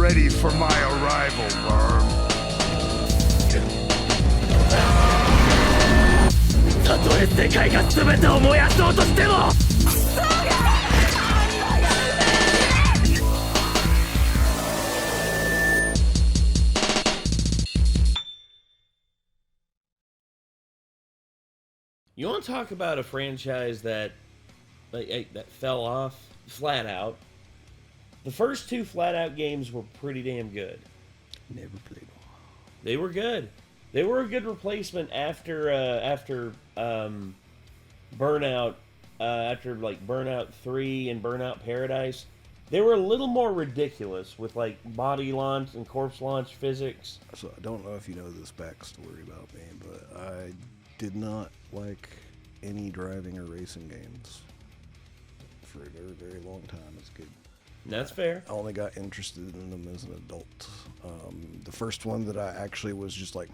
ready for my arrival, worm. たとえ世界が全てを燃やそうとしても You want to talk about a franchise that fell off? FlatOut. The first two FlatOut games were pretty damn good. Never played them. They were good. They were a good replacement after Burnout, after like Burnout 3 and Burnout Paradise. They were a little more ridiculous with like body launch and corpse launch physics. So I don't know if you know this backstory about me, but I did not like any driving or racing games for a very, very long time as a kid. That's fair. I only got interested in them as an adult. The first one that I actually was just like,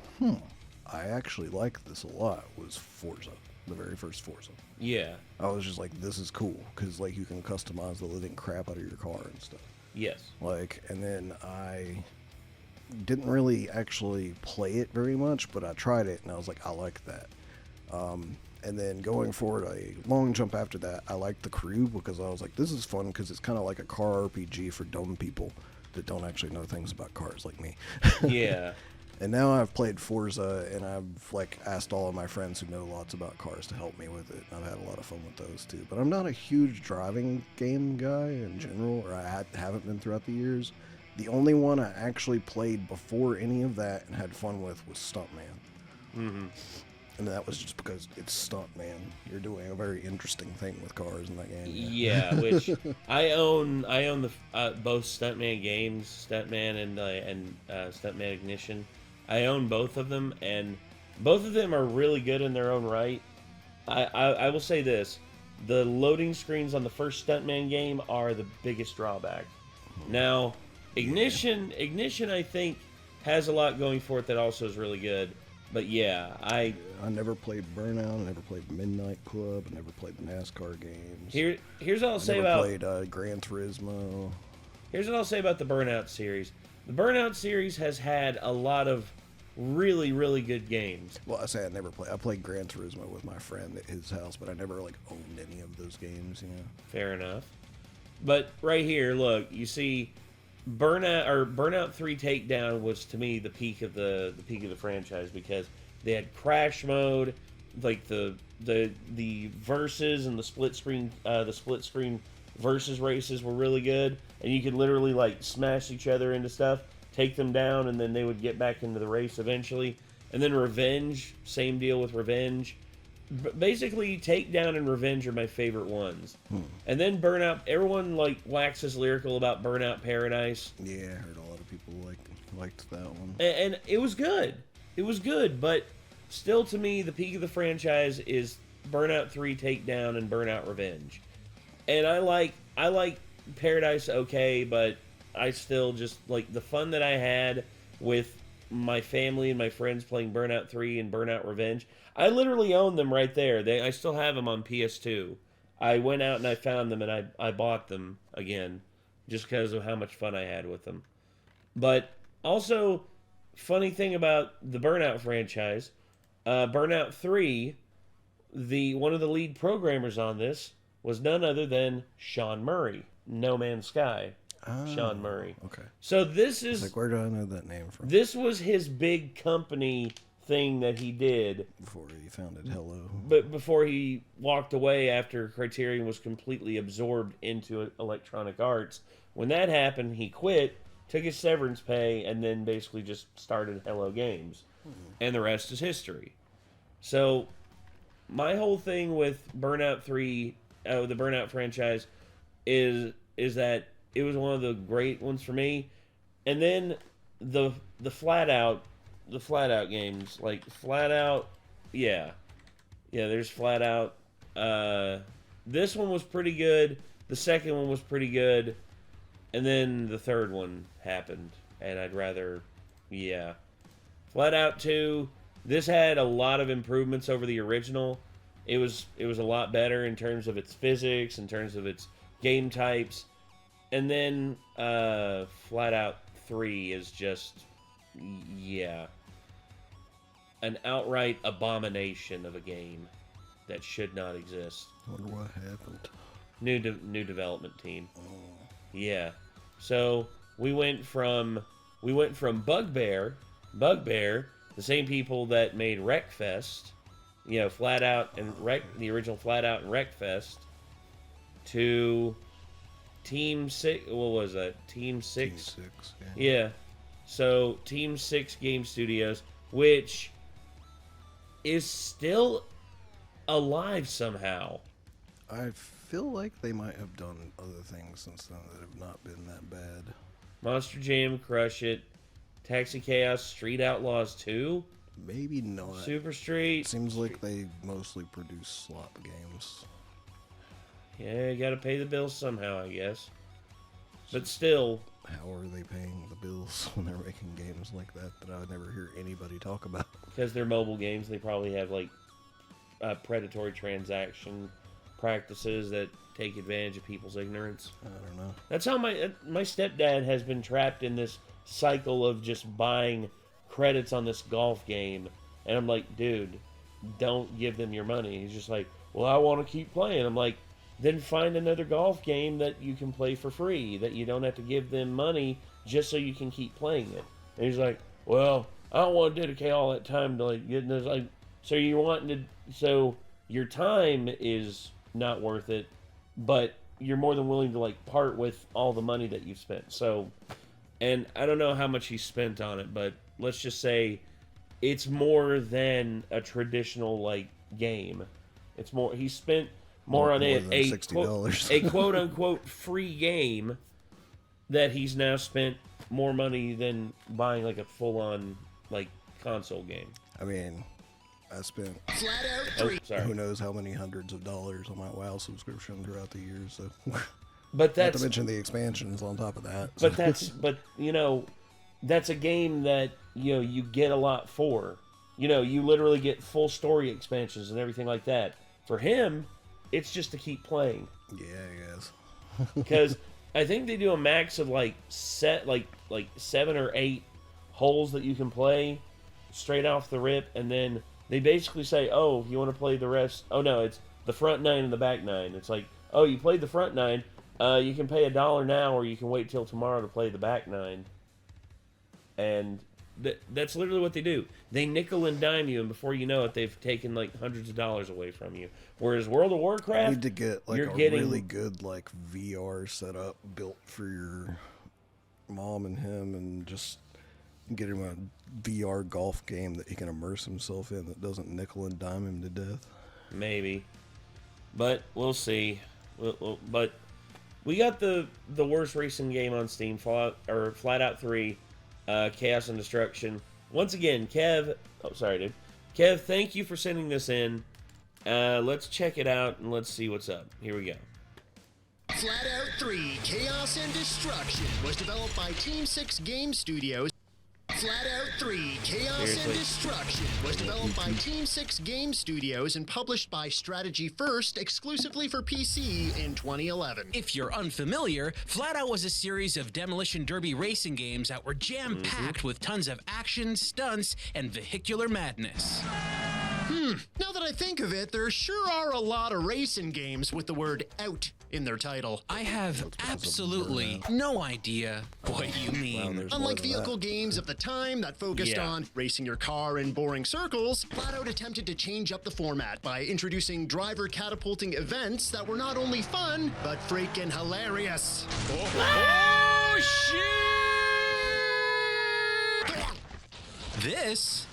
I actually like this a lot was Forza. The very first Forza. Yeah. I was just like, this is cool, because like you can customize the living crap out of your car and stuff. Yes. Like, and then I didn't really actually play it very much, but I tried it and I was like, I like that. And then going forward, a long jump after that, I liked the Crew because I was like, this is fun because it's kind of like a car RPG for dumb people that don't actually know things about cars like me. Yeah. And now I've played Forza and I've like asked all of my friends who know lots about cars to help me with it. I've had a lot of fun with those too. But I'm not a huge driving game guy in general, or I haven't been throughout the years. The only one I actually played before any of that and had fun with was Stuntman. Mm-hmm. And that was just because it's Stuntman. You're doing a very interesting thing with cars in that game. Yeah, which I own the both Stuntman games, Stuntman and Stuntman Ignition. I own both of them, and both of them are really good in their own right. I will say this: the loading screens on the first Stuntman game are the biggest drawback. Now, Ignition, I think, has a lot going for it that also is really good. But yeah, I never played Burnout. I never played Midnight Club. I never played the NASCAR games. Here's what I'll say about. I played Gran Turismo. Here's what I'll say about the Burnout series. The Burnout series has had a lot of really, really good games. Well, I say I never played. I played Gran Turismo with my friend at his house, but I never like owned any of those games. You know. Fair enough. But right here, look, you see. Burnout 3 Takedown was to me the peak of the franchise because they had crash mode, like the versus and the split screen versus races were really good, and you could literally like smash each other into stuff, take them down, and then they would get back into the race eventually. And then Revenge, same deal with Revenge. Basically, Takedown and Revenge are my favorite ones. And then Burnout, everyone like waxes lyrical about Burnout Paradise. Yeah, I heard a lot of people liked that one. And it was good. It was good, but still to me, the peak of the franchise is Burnout 3 Takedown and Burnout Revenge. And I like Paradise okay, but I still just like the fun that I had with my family and my friends playing Burnout 3 and Burnout Revenge. I literally own them right there. I still have them on PS2. I went out and I found them and I bought them again just because of how much fun I had with them. But also, funny thing about the Burnout franchise, Burnout 3, one of the lead programmers on this was none other than Sean Murray, No Man's Sky. Sean Murray. Okay. So this is like, where do I know that name from? This was his big company thing that he did before he founded Hello. But before he walked away after Criterion was completely absorbed into Electronic Arts. When that happened, he quit, took his severance pay, and then basically just started Hello Games. And the rest is history. So my whole thing with Burnout 3, the Burnout franchise, is that it was one of the great ones for me. And then the FlatOut games, like FlatOut, yeah, there's FlatOut. This one was pretty good. The second one was pretty good, and then the third one happened, and I'd rather, FlatOut 2. This had a lot of improvements over the original. It was a lot better in terms of its physics, in terms of its game types. And then FlatOut 3 is just, yeah, an outright abomination of a game that should not exist. I wonder what happened. New development team. Yeah. So we went from Bugbear, the same people that made Wreckfest, you know, FlatOut and the original FlatOut and Wreckfest, to Team 6. What was that? Team 6. Team 6. Yeah. So Team 6 Game Studios, which is still alive somehow. I feel like they might have done other things since then that have not been that bad. Monster Jam, Crush It, Taxi Chaos, Street Outlaws 2, Maybe not. Super Street. Seems like they mostly produce slot games. Yeah, you gotta pay the bills somehow, I guess. But still, How are they paying the bills when they're making games like that I would never hear anybody talk about? because they're mobile games, they probably have like predatory transaction practices that take advantage of people's ignorance. I don't know. That's how my stepdad has been trapped in this cycle of just buying credits on this golf game, and I'm like, dude, don't give them your money. He's just like, well, I want to keep playing. I'm like, then find another golf game that you can play for free, that you don't have to give them money just so you can keep playing it. And he's like, well, I don't want to dedicate all that time to like getting this. Like, so you wanting to? So your time is not worth it, but you're more than willing to like part with all the money that you've spent. So, and I don't know how much he spent on it, but let's just say it's more than a traditional like game. It's more. He spent more on it, than a $60. a quote unquote free game that he's now spent more money than buying like a full on like console game. I mean, I spent Oh, sorry. who knows how many hundreds of dollars on my WoW subscription throughout the years. So, But not that's to mention the expansions on top of that. So. but you know, that's a game that you know you get a lot for. You know, you literally get full story expansions and everything like that. For him, it's just to keep playing. Yeah, I guess. Because I think they do a max of like 7 or 8 holes that you can play straight off the rip, and then they basically say, oh, you want to play the rest? Oh no, it's the front 9 and the back 9. It's like, oh, you played the front 9, you can pay $1 now, or you can wait till tomorrow to play the back 9. And that's literally what they do. They nickel and dime you, and before you know it, they've taken like hundreds of dollars away from you. Whereas World of Warcraft, I need to get like you're a getting really good like VR setup built for your mom and him, and just get him a VR golf game that he can immerse himself in that doesn't nickel and dime him to death. maybe, but we'll see. But we got the worst racing game on Steam, FlatOut 3, Chaos and Destruction. Once again, Kev. Oh, sorry, dude. Kev, thank you for sending this in. Let's check it out and let's see what's up. Here we go. FlatOut 3, Chaos and Destruction was developed by Team 6 Game Studios. FlatOut 3, Chaos Seriously? and Destruction was developed by Team 6 Game Studios and published by Strategy First exclusively for PC in 2011. If you're unfamiliar, FlatOut was a series of demolition derby racing games that were jam-packed with tons of action, stunts, and vehicular madness. Now that I think of it, there sure are a lot of racing games with the word out in their title. I have absolutely no idea what you mean. There's more Unlike to that. vehicle games of the time that focused Yeah. on racing your car in boring circles, FlatOut attempted to change up the format by introducing driver catapulting events that were not only fun, but freaking hilarious. Oh, shit! This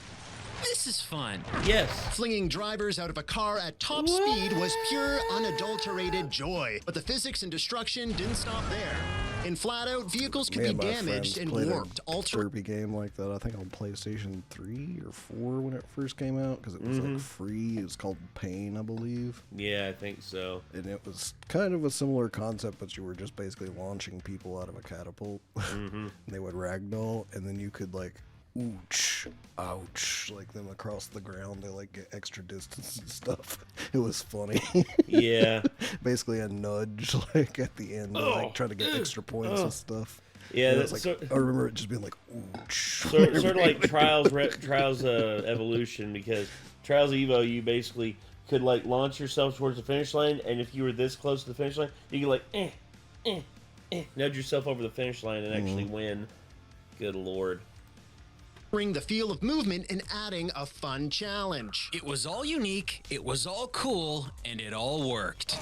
is fun. Yes. Flinging drivers out of a car at top speed was pure, unadulterated joy. But the physics and destruction didn't stop there. In FlatOut, vehicles could Me be and my damaged friends and played warped, a derby game like that, I think on PlayStation 3 or 4 when it first came out, because it was like free. It was called Pain, I believe. Yeah, I think so. And it was kind of a similar concept, but you were just basically launching people out of a catapult. And they would ragdoll, and then you could like ooch, ouch, like them across the ground. They like get extra distance and stuff. It was funny. Yeah. Basically a nudge like at the end, to, like trying to get extra points and stuff. Yeah, And that's it's like, I remember it just being like, ooh, sort of like Trials Evolution, because Trials Evo, you basically could like launch yourself towards the finish line, and if you were this close to the finish line, you could like nudge yourself over the finish line and actually win. Good lord. Bring the feel of movement and adding a fun challenge. It was all unique, it was all cool, and it all worked.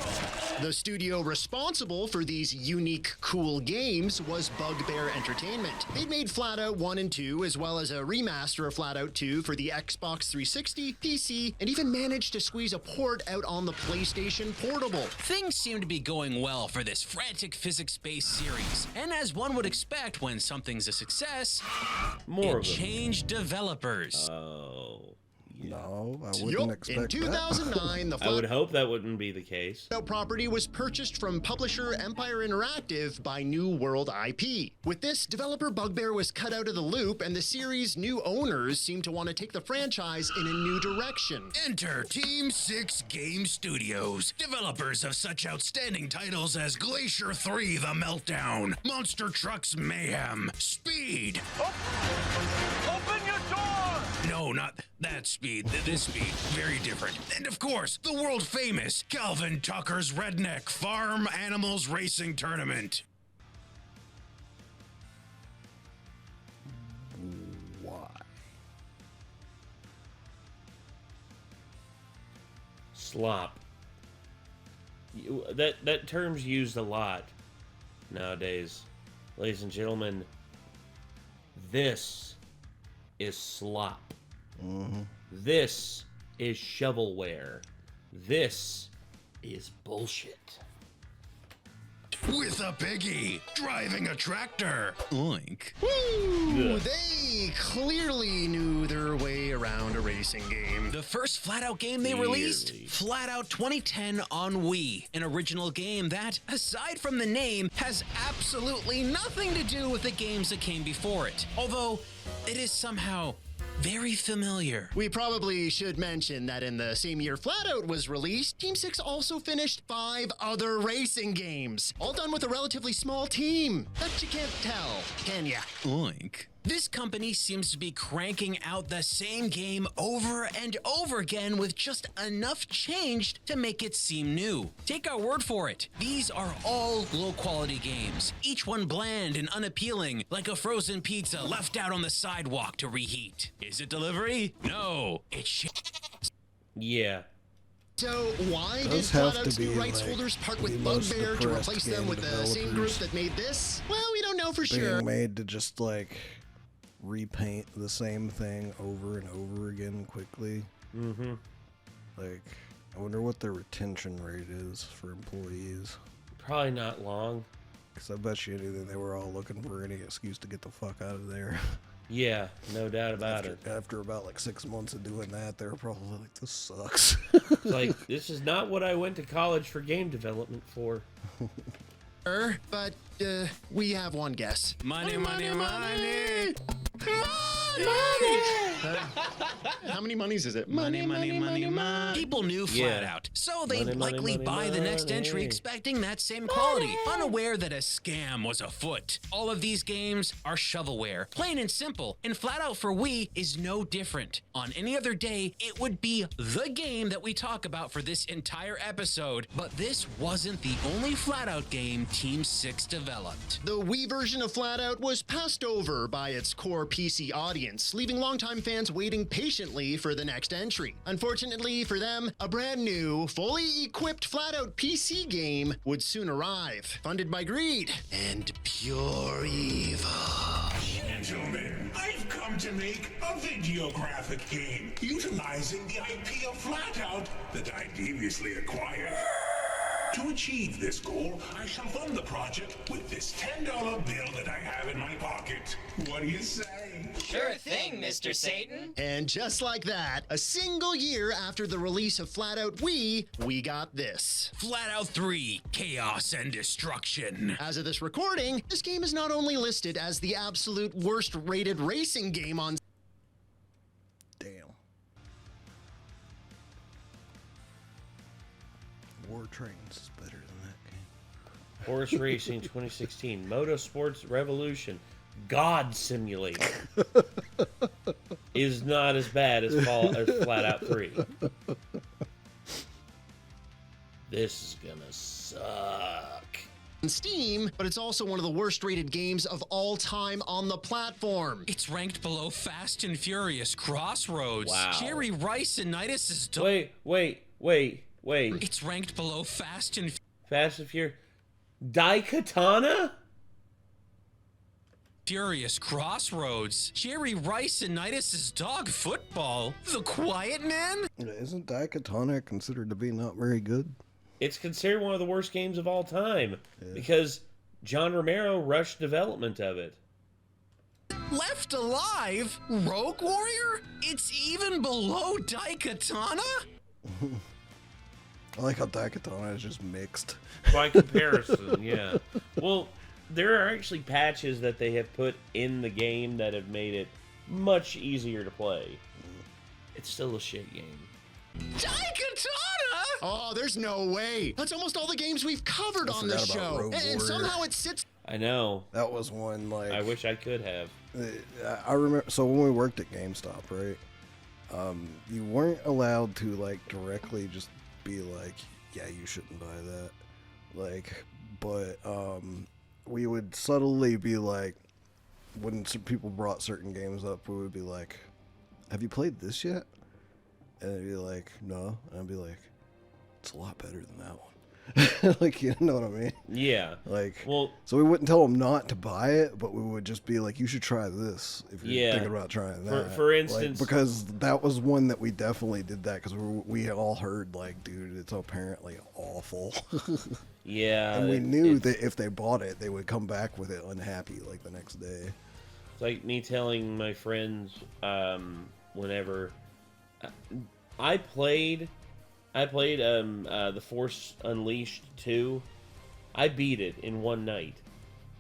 The studio responsible for these unique, cool games was Bugbear Entertainment. They'd made FlatOut 1 and 2, as well as a remaster of FlatOut 2 for the Xbox 360, PC, and even managed to squeeze a port out on the PlayStation Portable. Things seem to be going well for this frantic physics-based series, and as one would expect when something's a success, More it of them. changed developers. Oh. no, I wouldn't expect In that. 2009, the I would hope that wouldn't be the case. FlatOut property was purchased from publisher Empire Interactive by New World IP. With this, developer Bugbear was cut out of the loop, and the series' new owners seemed to want to take the franchise in a new direction. Enter Team 6 Game Studios, developers of such outstanding titles as Glacier 3 The Meltdown, Monster Trucks Mayhem, Speed. Open your door! No, not that speed, this speed, very different. And of course, the world famous Calvin Tucker's Redneck Farm Animals Racing Tournament. Why? Slop. That term's used a lot nowadays. Ladies and gentlemen, this is slop. This is shovelware. This is bullshit. With a piggy, driving a tractor. Oink. Woo! They clearly knew their way around a racing game. The first FlatOut game they released? FlatOut 2010 on Wii. An original game that, aside from the name, has absolutely nothing to do with the games that came before it. Although, it is somehow very familiar. We probably should mention that in the same year FlatOut was released, Team 6 also finished 5 other racing games, all done with a relatively small team. Bet you can't tell, can ya? Oink. This company seems to be cranking out the same game over and over again with just enough changed to make it seem new. Take our word for it. These are all low-quality games, each one bland and unappealing, like a frozen pizza left out on the sidewalk to reheat. Is it delivery? No, it's shit. Yeah. So why did Does have to FlatOut's new be, rights like, holders part with the most Bugbear to depressed replace them game with the same group developers that made this? Well, we don't know for Being sure. made to just like repaint the same thing over and over again quickly. Mm-hmm. Like, I wonder what their retention rate is for employees. Probably not long. Because I bet you anything they were all looking for any excuse to get the fuck out of there. Yeah, no doubt about it. After about like 6 months of doing that, they were probably like, this sucks. It's like, this is not what I went to college for game development for. But we have one guess. Money, money, money. How many monies is it? Money, money, money, money. People knew Yeah. FlatOut, so they'd Money, money, likely money, buy the next money. entry expecting that same quality, unaware that a scam was afoot. All of these games are shovelware, plain and simple, and FlatOut for Wii is no different. On any other day, it would be the game that we talk about for this entire episode, but this wasn't the only FlatOut game Team 6 developed. The Wii version of FlatOut was passed over by its core PC audience, leaving longtime fans waiting patiently for the next entry. Unfortunately for them, a brand new, fully equipped FlatOut PC game would soon arrive, funded by greed and pure evil. Gentlemen, I've come to make a videographic game utilizing the IP of FlatOut that I deviously acquired. To achieve this goal, I shall fund the project with this $10 bill that I have in my pocket. What do you say? Sure thing, Mr. Satan. And just like that, a single year after the release of FlatOut Wii, we got this. FlatOut 3, Chaos and Destruction. As of this recording, this game is not only listed as the absolute worst rated racing game on Damn. War Trains is better than that game. Horse Racing 2016, Motorsports Revolution, God Simulator is not as bad as FlatOut 3. This is gonna suck. On Steam, but it's also one of the worst rated games of all time on the platform. It's ranked below Fast and Furious Crossroads. Wow. Jerry Rice-initis' Wait. It's ranked below Fast and Furious. Daikatana? Furious Crossroads. Jerry Rice-initis' dog football. The Quiet Man? Isn't Daikatana considered to be not very good? It's considered one of the worst games of all time because John Romero rushed development of it. Left Alive? Rogue Warrior? It's even below Daikatana? I like how Daikatana is just mixed. By comparison, yeah. Well, there are actually patches that they have put in the game that have made it much easier to play. It's still a shit game. Daikatana? Oh, there's no way. That's almost all the games we've covered on this forgot about show. Rogue And Warrior. somehow it sits. I know. That was one, like... I wish I could have. I remember, so when we worked at GameStop, right, you weren't allowed to, like, directly just be like, yeah, you shouldn't buy that. Like, but we would subtly be like, when some people brought certain games up, we would be like, have you played this yet? And it'd be like, no. And I'd be like, it's a lot better than that one. Like, you know what I mean? Yeah. Like, well, so we wouldn't tell them not to buy it, but we would just be like, you should try this if you're Yeah. thinking about trying that. For Like, instance, because that was one that we definitely did that because we all heard, like, dude, it's apparently awful. yeah. And we knew that if they bought it, they would come back with it unhappy, like, the next day. It's like me telling my friends whenever I played The Force Unleashed 2. I beat it in one night,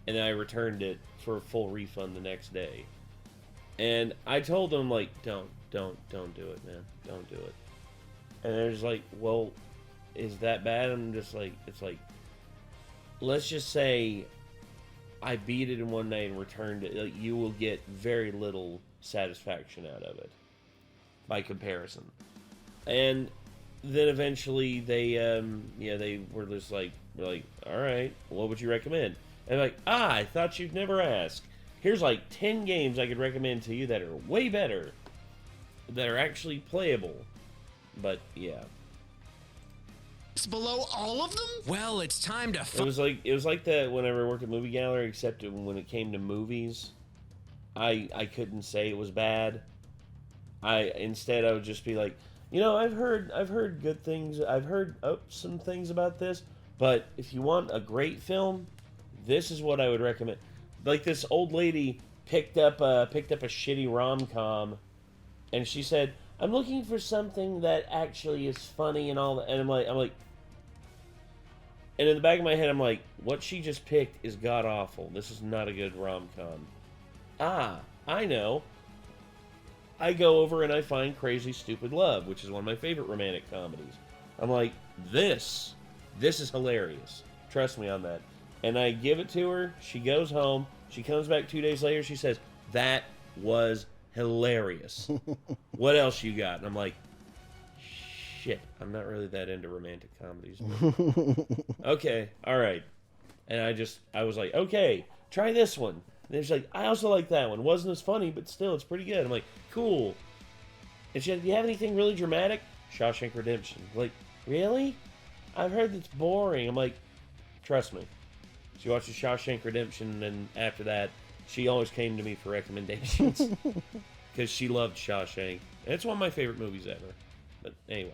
and I returned it for a full refund the next day. And I told them, like, don't do it, man. Don't do it. And they're just like, well, is that bad? I'm just like, it's like, let's just say I beat it in one night and returned it. Like, you will get very little satisfaction out of it by comparison. And then eventually they were just like, all right, what would you recommend? And I'm like, I thought you'd never ask. Here's like 10 games I could recommend to you that are way better, that are actually playable. But yeah, It's below all of them? Well, it's time to it was like that whenever I worked at Movie Gallery, except when it came to movies, I couldn't say it was bad. Instead I would just be like, you know, I've heard good things. I've heard some things about this, but if you want a great film, this is what I would recommend. Like, this old lady picked up a shitty rom-com, and she said, "I'm looking for something that actually is funny and all that." And I'm like, and in the back of my head, I'm like, what she just picked is god awful. This is not a good rom-com. Ah, I know. I go over and I find Crazy Stupid Love, which is one of my favorite romantic comedies. I'm like, this is hilarious. Trust me on that. And I give it to her. She goes home. She comes back 2 days later. She says, that was hilarious. What else you got? And I'm like, shit, I'm not really that into romantic comedies. Okay, all right. And I was like, okay, try this one. And she's like, I also like that one. Wasn't as funny, but still, it's pretty good. I'm like, cool. And she said, do you have anything really dramatic? Shawshank Redemption. I'm like, really? I've heard it's boring. I'm like, trust me. She watches Shawshank Redemption, and after that, she always came to me for recommendations. Because she loved Shawshank. And it's one of my favorite movies ever. But anyway.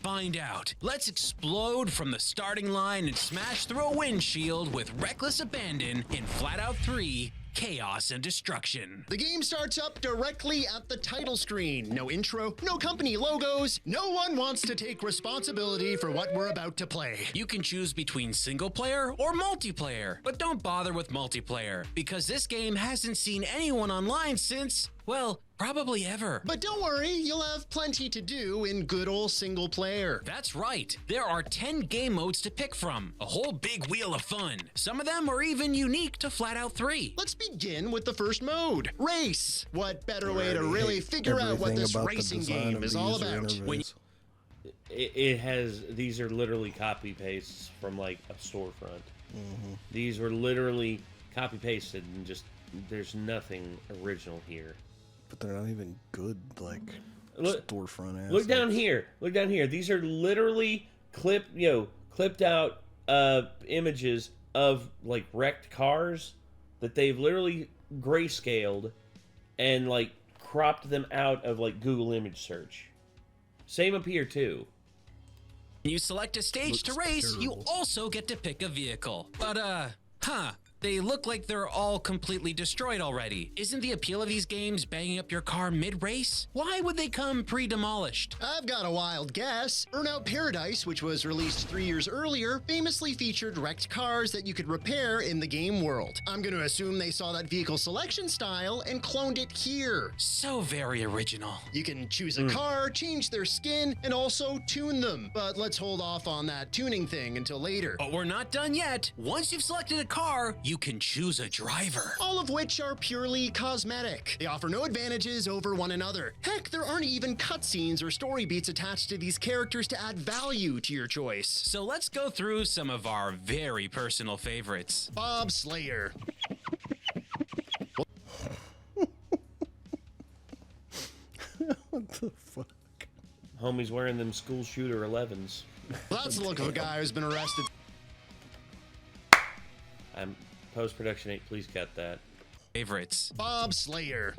Find out. Let's explode from the starting line and smash through a windshield with reckless abandon in FlatOut 3, Chaos and Destruction. The game starts up directly at the title screen. No intro, no company logos. No one wants to take responsibility for what we're about to play. You can choose between single player or multiplayer, but don't bother with multiplayer because this game hasn't seen anyone online since well, probably ever. But don't worry, you'll have plenty to do in good old single player. That's right. There are 10 game modes to pick from. A whole big wheel of fun. Some of them are even unique to FlatOut 3. Let's begin with the first mode, race. What better way to really figure out what this racing game is all about? It has, these are literally copy pastes from like a storefront. These were literally copy pasted and just, there's nothing original here. But they're not even good, like, storefront ass. Look down here. Look down here. These are literally clipped out images of like wrecked cars that they've literally grayscaled and like cropped them out of like Google image search. Same up here too. When you select a stage to race, you also get to pick a vehicle. But, they look like they're all completely destroyed already. Isn't the appeal of these games banging up your car mid-race? Why would they come pre-demolished? I've got a wild guess. Burnout Paradise, which was released 3 years earlier, famously featured wrecked cars that you could repair in the game world. I'm gonna assume they saw that vehicle selection style and cloned it here. So very original. You can choose a car, change their skin, and also tune them. But let's hold off on that tuning thing until later. But we're not done yet. Once you've selected a car, you can choose a driver. All of which are purely cosmetic. They offer no advantages over one another. Heck, there aren't even cutscenes or story beats attached to these characters to add value to your choice. So let's go through some of our very personal favorites. Bob Slayer. What the fuck? Homie's wearing them school shooter 11s. Well, that's the look of a guy who's been arrested. I'm post-production 8, please cut that. Favorites. Bob Slayer.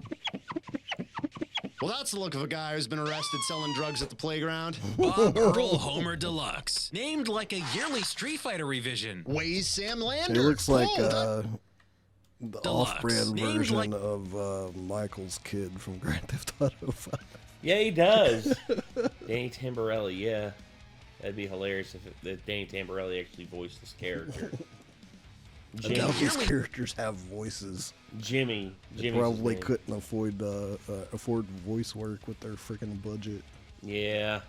Well, that's the look of a guy who's been arrested selling drugs at the playground. Bob Earl Homer Deluxe. Named like a yearly Street Fighter revision. Waze Sam Lander. It looks like Oh, the Deluxe. off-brand Named version like- of Michael's kid from Grand Theft Auto 5. Yeah, he does. Danny Tamborelli, yeah. That'd be hilarious if Danny Tamborelli actually voiced this character. I doubt these characters have voices. Jimmy's They his probably name. couldn't afford voice work with their freaking budget. Yeah.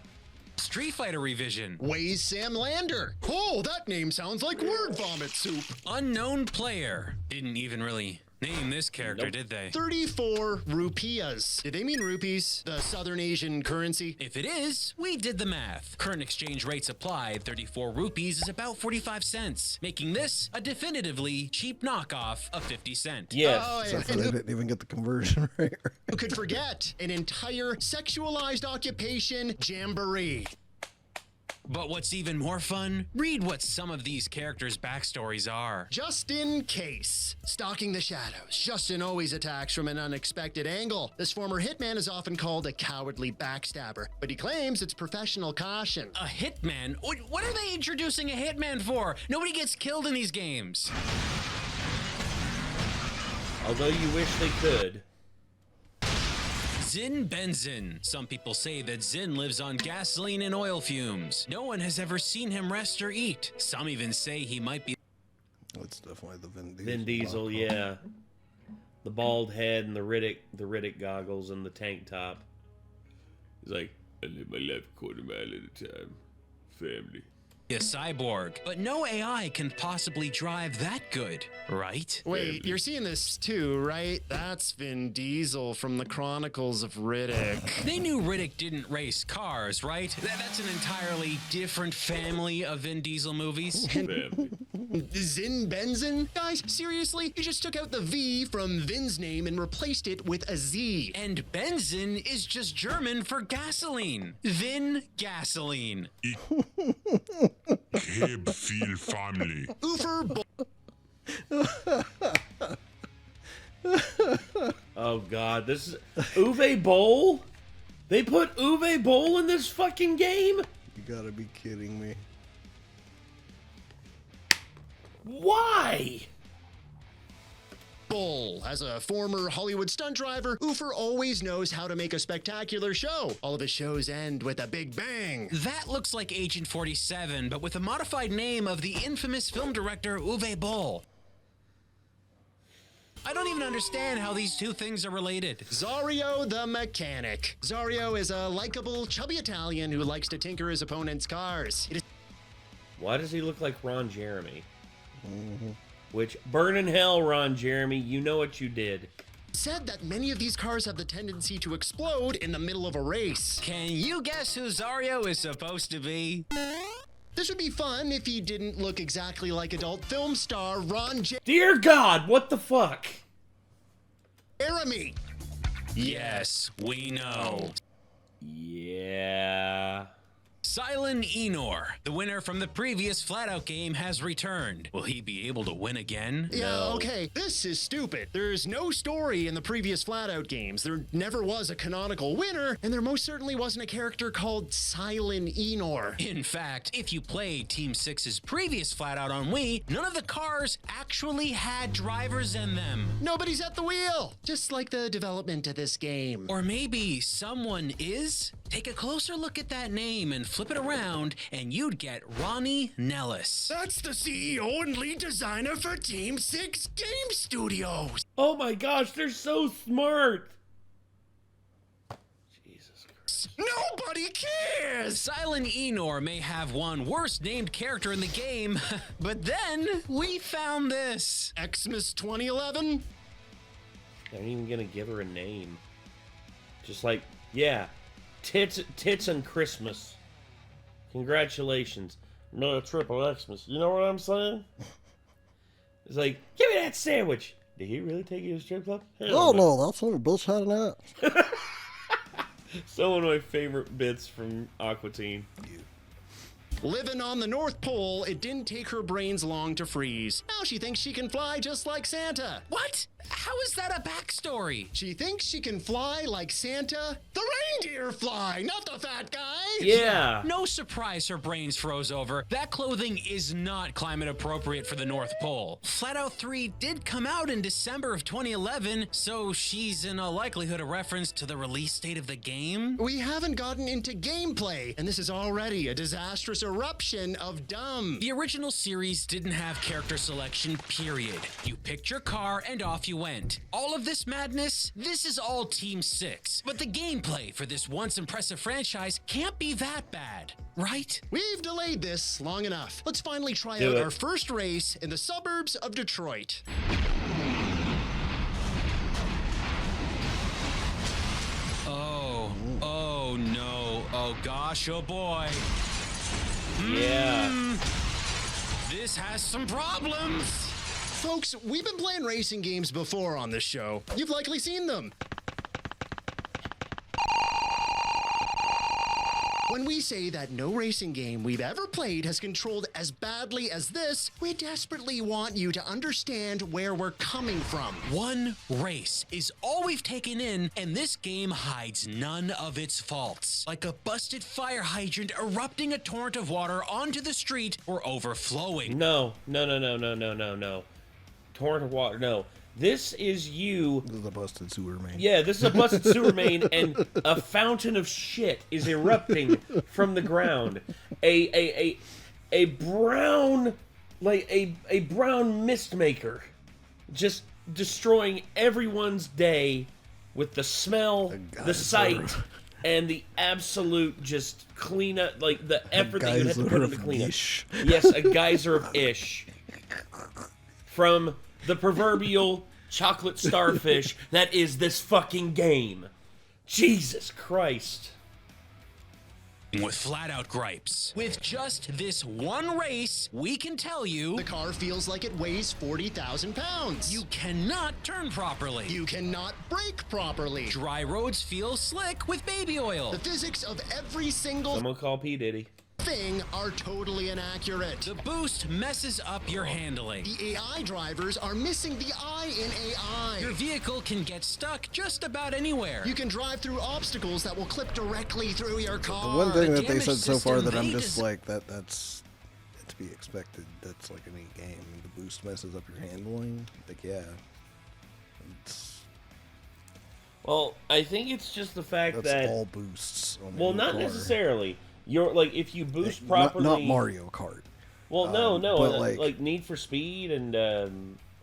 Street Fighter revision. Waze Sam Lander. Oh, that name sounds like word vomit soup. Unknown player. Didn't even really name this character, did they? 34 rupias. Did they mean rupees? The Southern Asian currency? If it is, we did the math. Current exchange rates applied, 34 rupees is about 45 cents, making this a definitively cheap knockoff of 50 cent. Yes. Oh, Except for and they who didn't even get the conversion right. could forget an entire sexualized occupation jamboree? But what's even more fun? Read what some of these characters' backstories are. Just in case. Stalking the shadows. Justin always attacks from an unexpected angle. This former hitman is often called a cowardly backstabber, but he claims it's professional caution. A hitman? What are they introducing a hitman for? Nobody gets killed in these games. Although you wish they could. Zin Benzin. Some people say that Zin lives on gasoline and oil fumes. No one has ever seen him rest or eat. Some even say he might be. That's definitely the Vin Diesel. Vin Diesel, knockoff. yeah. The bald head and the Riddick goggles and the tank top. He's like, I live my life a quarter mile at a time. Family. A cyborg, but no AI can possibly drive that good, right? Wait, you're seeing this too, right? That's Vin Diesel from the Chronicles of Riddick. They knew Riddick didn't race cars, right? That's an entirely different family of Vin Diesel movies. Family. Zin Benzin? Guys, seriously? You just took out the V from Vin's name and replaced it with a Z. And benzin is just German for gasoline. Vin Gasoline. Heb viel family. Ufer Oh god, this is Uwe Boll? They put Uwe Boll in this fucking game? You gotta be kidding me. Why? Bull. As a former Hollywood stunt driver, Ufer always knows how to make a spectacular show. All of his shows end with a big bang. That looks like Agent 47, but with a modified name of the infamous film director Uwe Boll. I don't even understand how these two things are related. Zario the Mechanic. Zario is a likable, chubby Italian who likes to tinker his opponent's cars. Why does he look like Ron Jeremy? Which, burn in hell, Ron Jeremy, you know what you did. Said that many of these cars have the tendency to explode in the middle of a race. Can you guess who Zario is supposed to be? This would be fun if he didn't look exactly like adult film star Ron Dear God, what the fuck? Jeremy. Yes, we know. Yeah. Caitlyn Enor, the winner from the previous FlatOut game, has returned. Will he be able to win again? Yeah, okay. This is stupid. There's no story in the previous FlatOut games. There never was a canonical winner, and there most certainly wasn't a character called Caitlyn Enor. In fact, if you played Team 6's previous FlatOut on Wii, none of the cars actually had drivers in them. Nobody's at the wheel, just like the development of this game. Or maybe someone is? Take a closer look at that name and flip it around, and you'd get Ronnie Nellis. That's the CEO and lead designer for Team 6 Game Studios. Oh my gosh, they're so smart. Jesus Christ. Nobody cares! Caitlyn Enor may have one worst named character in the game, but then we found this. Xmas 2011? They aren't even gonna give her a name. Just like, yeah, tits and Christmas. Congratulations. Another triple Xmas. You know what I'm saying? It's like, give me that sandwich. Did he really take you to a strip club? Oh no, that's what a bitch had an ass. So one of my favorite bits from Aqua Teen. Living on the North Pole, it didn't take her brains long to freeze. Now she thinks she can fly just like Santa. What? How is that a backstory? She thinks she can fly like Santa. The reindeer fly, not the fat guy. Yeah. No surprise her brains froze over. That clothing is not climate appropriate for the North Pole. FlatOut 3 did come out in December of 2011, so she's in all likelihood a reference to the release date of the game. We haven't gotten into gameplay, and this is already a disastrous eruption of dumb. The original series didn't have character selection, period. You picked your car and off you went. All of this madness, this is all Team 6. But the gameplay for this once impressive franchise can't be that bad, right? We've delayed this long enough. Let's finally try Do out it. our first race in the suburbs of Detroit. Oh no, oh gosh, oh boy. Yeah. This has some problems. Folks, we've been playing racing games before on this show. You've likely seen them. When we say that no racing game we've ever played has controlled as badly as this, we desperately want you to understand where we're coming from. One race is all we've taken in, and this game hides none of its faults. Like a busted fire hydrant erupting a torrent of water onto the street or overflowing. No. Torrent of water, no. This is you. This is a busted sewer main. Yeah, this is a busted sewer main, and a fountain of shit is erupting from the ground. A brown, like a brown mist maker, just destroying everyone's day with the smell, the sight, and the absolute just cleanup, like the effort that you had to put into cleanup. Yes, a geyser of ish from the proverbial chocolate starfish that is this fucking game. Jesus Christ. With FlatOut gripes. With just this one race, we can tell you The car feels like it weighs 40,000 pounds. you cannot turn properly. You cannot brake properly. Dry roads feel slick with baby oil. The physics of every single Someone call P. Diddy. thing are totally inaccurate. The boost messes up your handling. The AI drivers are missing the I in Your AI. vehicle can get stuck just about anywhere. You can drive through obstacles that will clip directly through your car. The one thing that they damage said so far system that I'm made just is- like, that's to be expected. That's like any game. The boost messes up your handling. Like, yeah. It's, Well, I think it's just the fact that's that... all boosts. On Well, any not car. necessarily. You're like, if you boost properly... Not Mario Kart. Well, no, but like Need for Speed and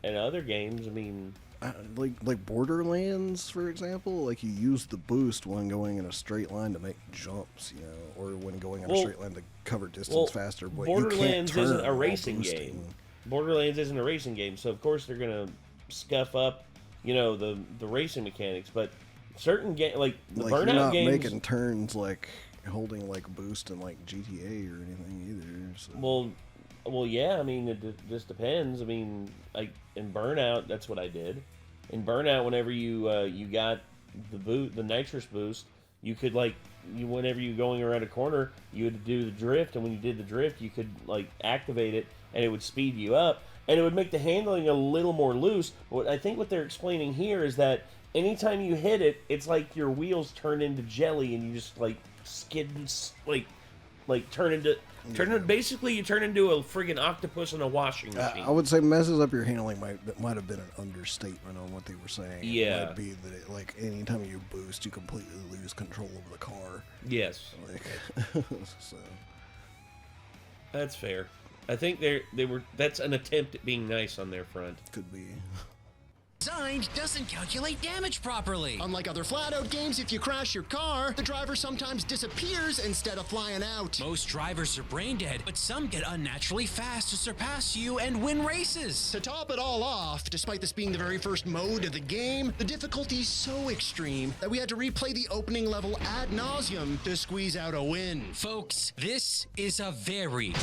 other games. I mean, like Borderlands, for example, like you use the boost when going in a straight line to make jumps, you know, or when going in a straight line to cover distance faster. But Borderlands you can't isn't turn a while racing boosting. game. Borderlands isn't a racing game, so of course they're gonna scuff up, you know, the racing mechanics. But certain like the like Burnout you're not games, making turns like holding like boost in like GTA or anything either. So. well, yeah. I mean, it just depends. I mean, like in Burnout, that's what I did. In Burnout, whenever you got the nitrous boost, you could whenever you're going around a corner, you had to do the drift, and when you did the drift, you could like activate it, and it would speed you up, and it would make the handling a little more loose. But I think what they're explaining here is that anytime you hit it, it's like your wheels turn into jelly, and you just like skid, basically you turn into a friggin' octopus in a washing machine. I would say messes up your handling might have been an understatement on what they were saying. Yeah. It might be that it, like anytime you boost, you completely lose control of the car. Yes. Like, so. That's fair. I think that's an attempt at being nice on their front. Could be. Designed doesn't calculate damage properly. Unlike other FlatOut games, if you crash your car, the driver sometimes disappears instead of flying out. Most drivers are brain dead, but some get unnaturally fast to surpass you and win races. To top it all off, despite this being the very first mode of the game, the difficulty's so extreme that we had to replay the opening level ad nauseum to squeeze out a win. Folks, this is a very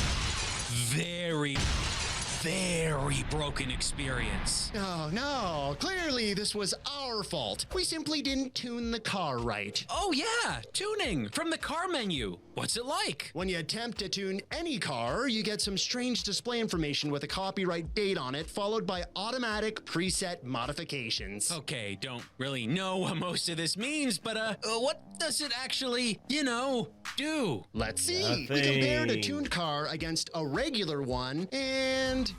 broken experience. Oh no, clearly this was our fault. We simply didn't tune the car right. Oh yeah, tuning from the car menu. What's it like? When you attempt to tune any car, you get some strange display information with a copyright date on it, followed by automatic preset modifications. Okay, don't really know what most of this means, but what does it actually, do? Let's see. Nothing. We compared a tuned car against a regular one, and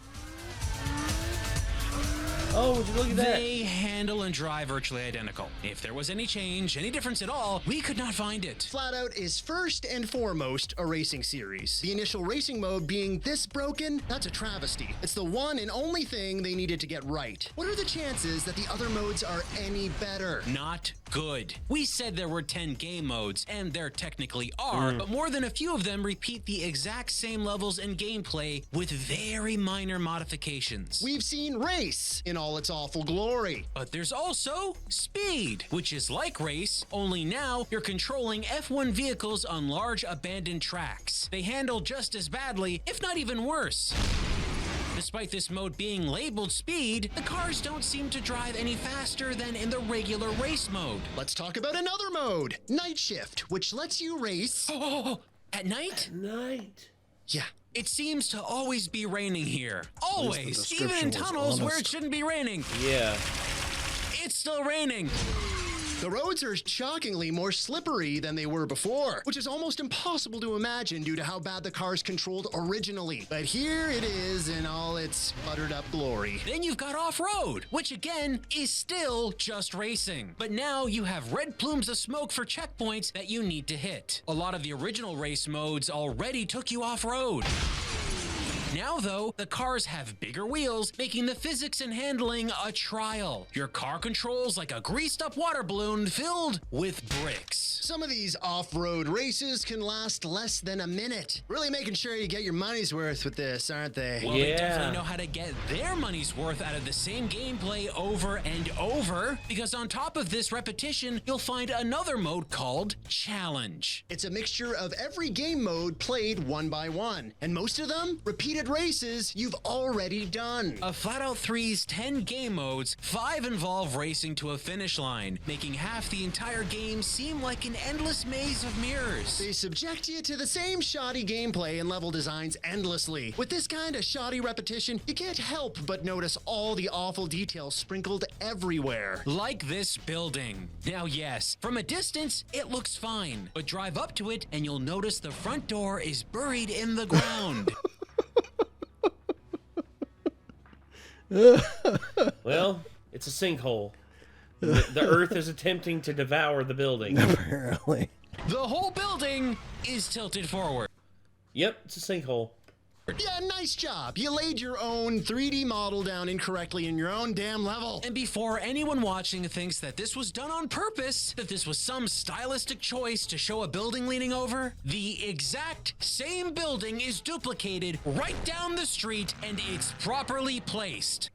Oh, would you look at that? They handle and drive virtually identical. If there was any change, any difference at all, we could not find it. FlatOut is first and foremost a racing series. The initial racing mode being this broken, that's a travesty. It's the one and only thing they needed to get right. What are the chances that the other modes are any better? Not good. We said there were 10 game modes, and there technically are, but more than a few of them repeat the exact same levels and gameplay with very minor modifications. We've seen race in all its awful glory. But there's also speed, which is like race, only now you're controlling F1 vehicles on large abandoned tracks. They handle just as badly, if not even worse. Despite this mode being labeled speed, the cars don't seem to drive any faster than in the regular race mode. Let's talk about another mode, Night Shift, which lets you race. Oh, at night? Night. Yeah. It seems to always be raining here. Always, even description in was tunnels where it honest. shouldn't be raining. Yeah. It's still raining. The roads are shockingly more slippery than they were before, which is almost impossible to imagine due to how bad the cars controlled originally. But here it is in all its buttered up glory. Then you've got off-road, which again is still just racing. But now you have red plumes of smoke for checkpoints that you need to hit. A lot of the original race modes already took you off-road. Now, though, the cars have bigger wheels, making the physics and handling a trial. Your car controls like a greased-up water balloon filled with bricks. Some of these off-road races can last less than a minute. Really making sure you get your money's worth with this, aren't they? Well, they Yeah. definitely know how to get their money's worth out of the same gameplay over and over, because on top of this repetition, you'll find another mode called Challenge. It's a mixture of every game mode played one by one, and most of them repeated races you've already done. Of FlatOut 3's 10 game modes, 5 involve racing to a finish line, making half the entire game seem like an endless maze of mirrors. They subject you to the same shoddy gameplay and level designs endlessly. With this kind of shoddy repetition, you can't help but notice all the awful details sprinkled everywhere. Like this building. Now yes, from a distance, it looks fine, but drive up to it and you'll notice the front door is buried in the ground. Well, it's a sinkhole. The earth is attempting to devour the building. Apparently. The whole building is tilted forward. Yep, it's a sinkhole. Yeah, nice job. You laid your own 3D model down incorrectly in your own damn level. And before anyone watching thinks that this was done on purpose, that this was some stylistic choice to show a building leaning over, the exact same building is duplicated right down the street and it's properly placed.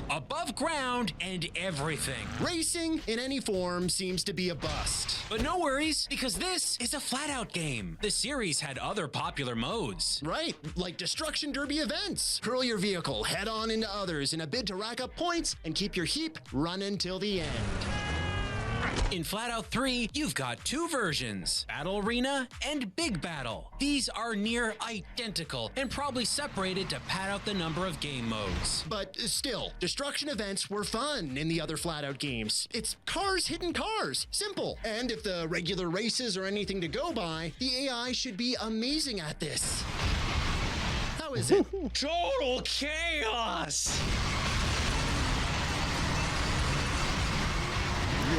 Above ground and everything. Racing in any form seems to be a bust. But no worries, because this is a FlatOut game. The series had other popular modes. Right, like Destruction Derby events. Hurl your vehicle head on into others in a bid to rack up points and keep your heap running till the end. In FlatOut 3, you've got two versions, Battle Arena and Big Battle. These are near identical and probably separated to pad out the number of game modes. But still, destruction events were fun in the other FlatOut games. It's cars hitting cars, simple. And if the regular races are anything to go by, the AI should be amazing at this. How is it? Total chaos!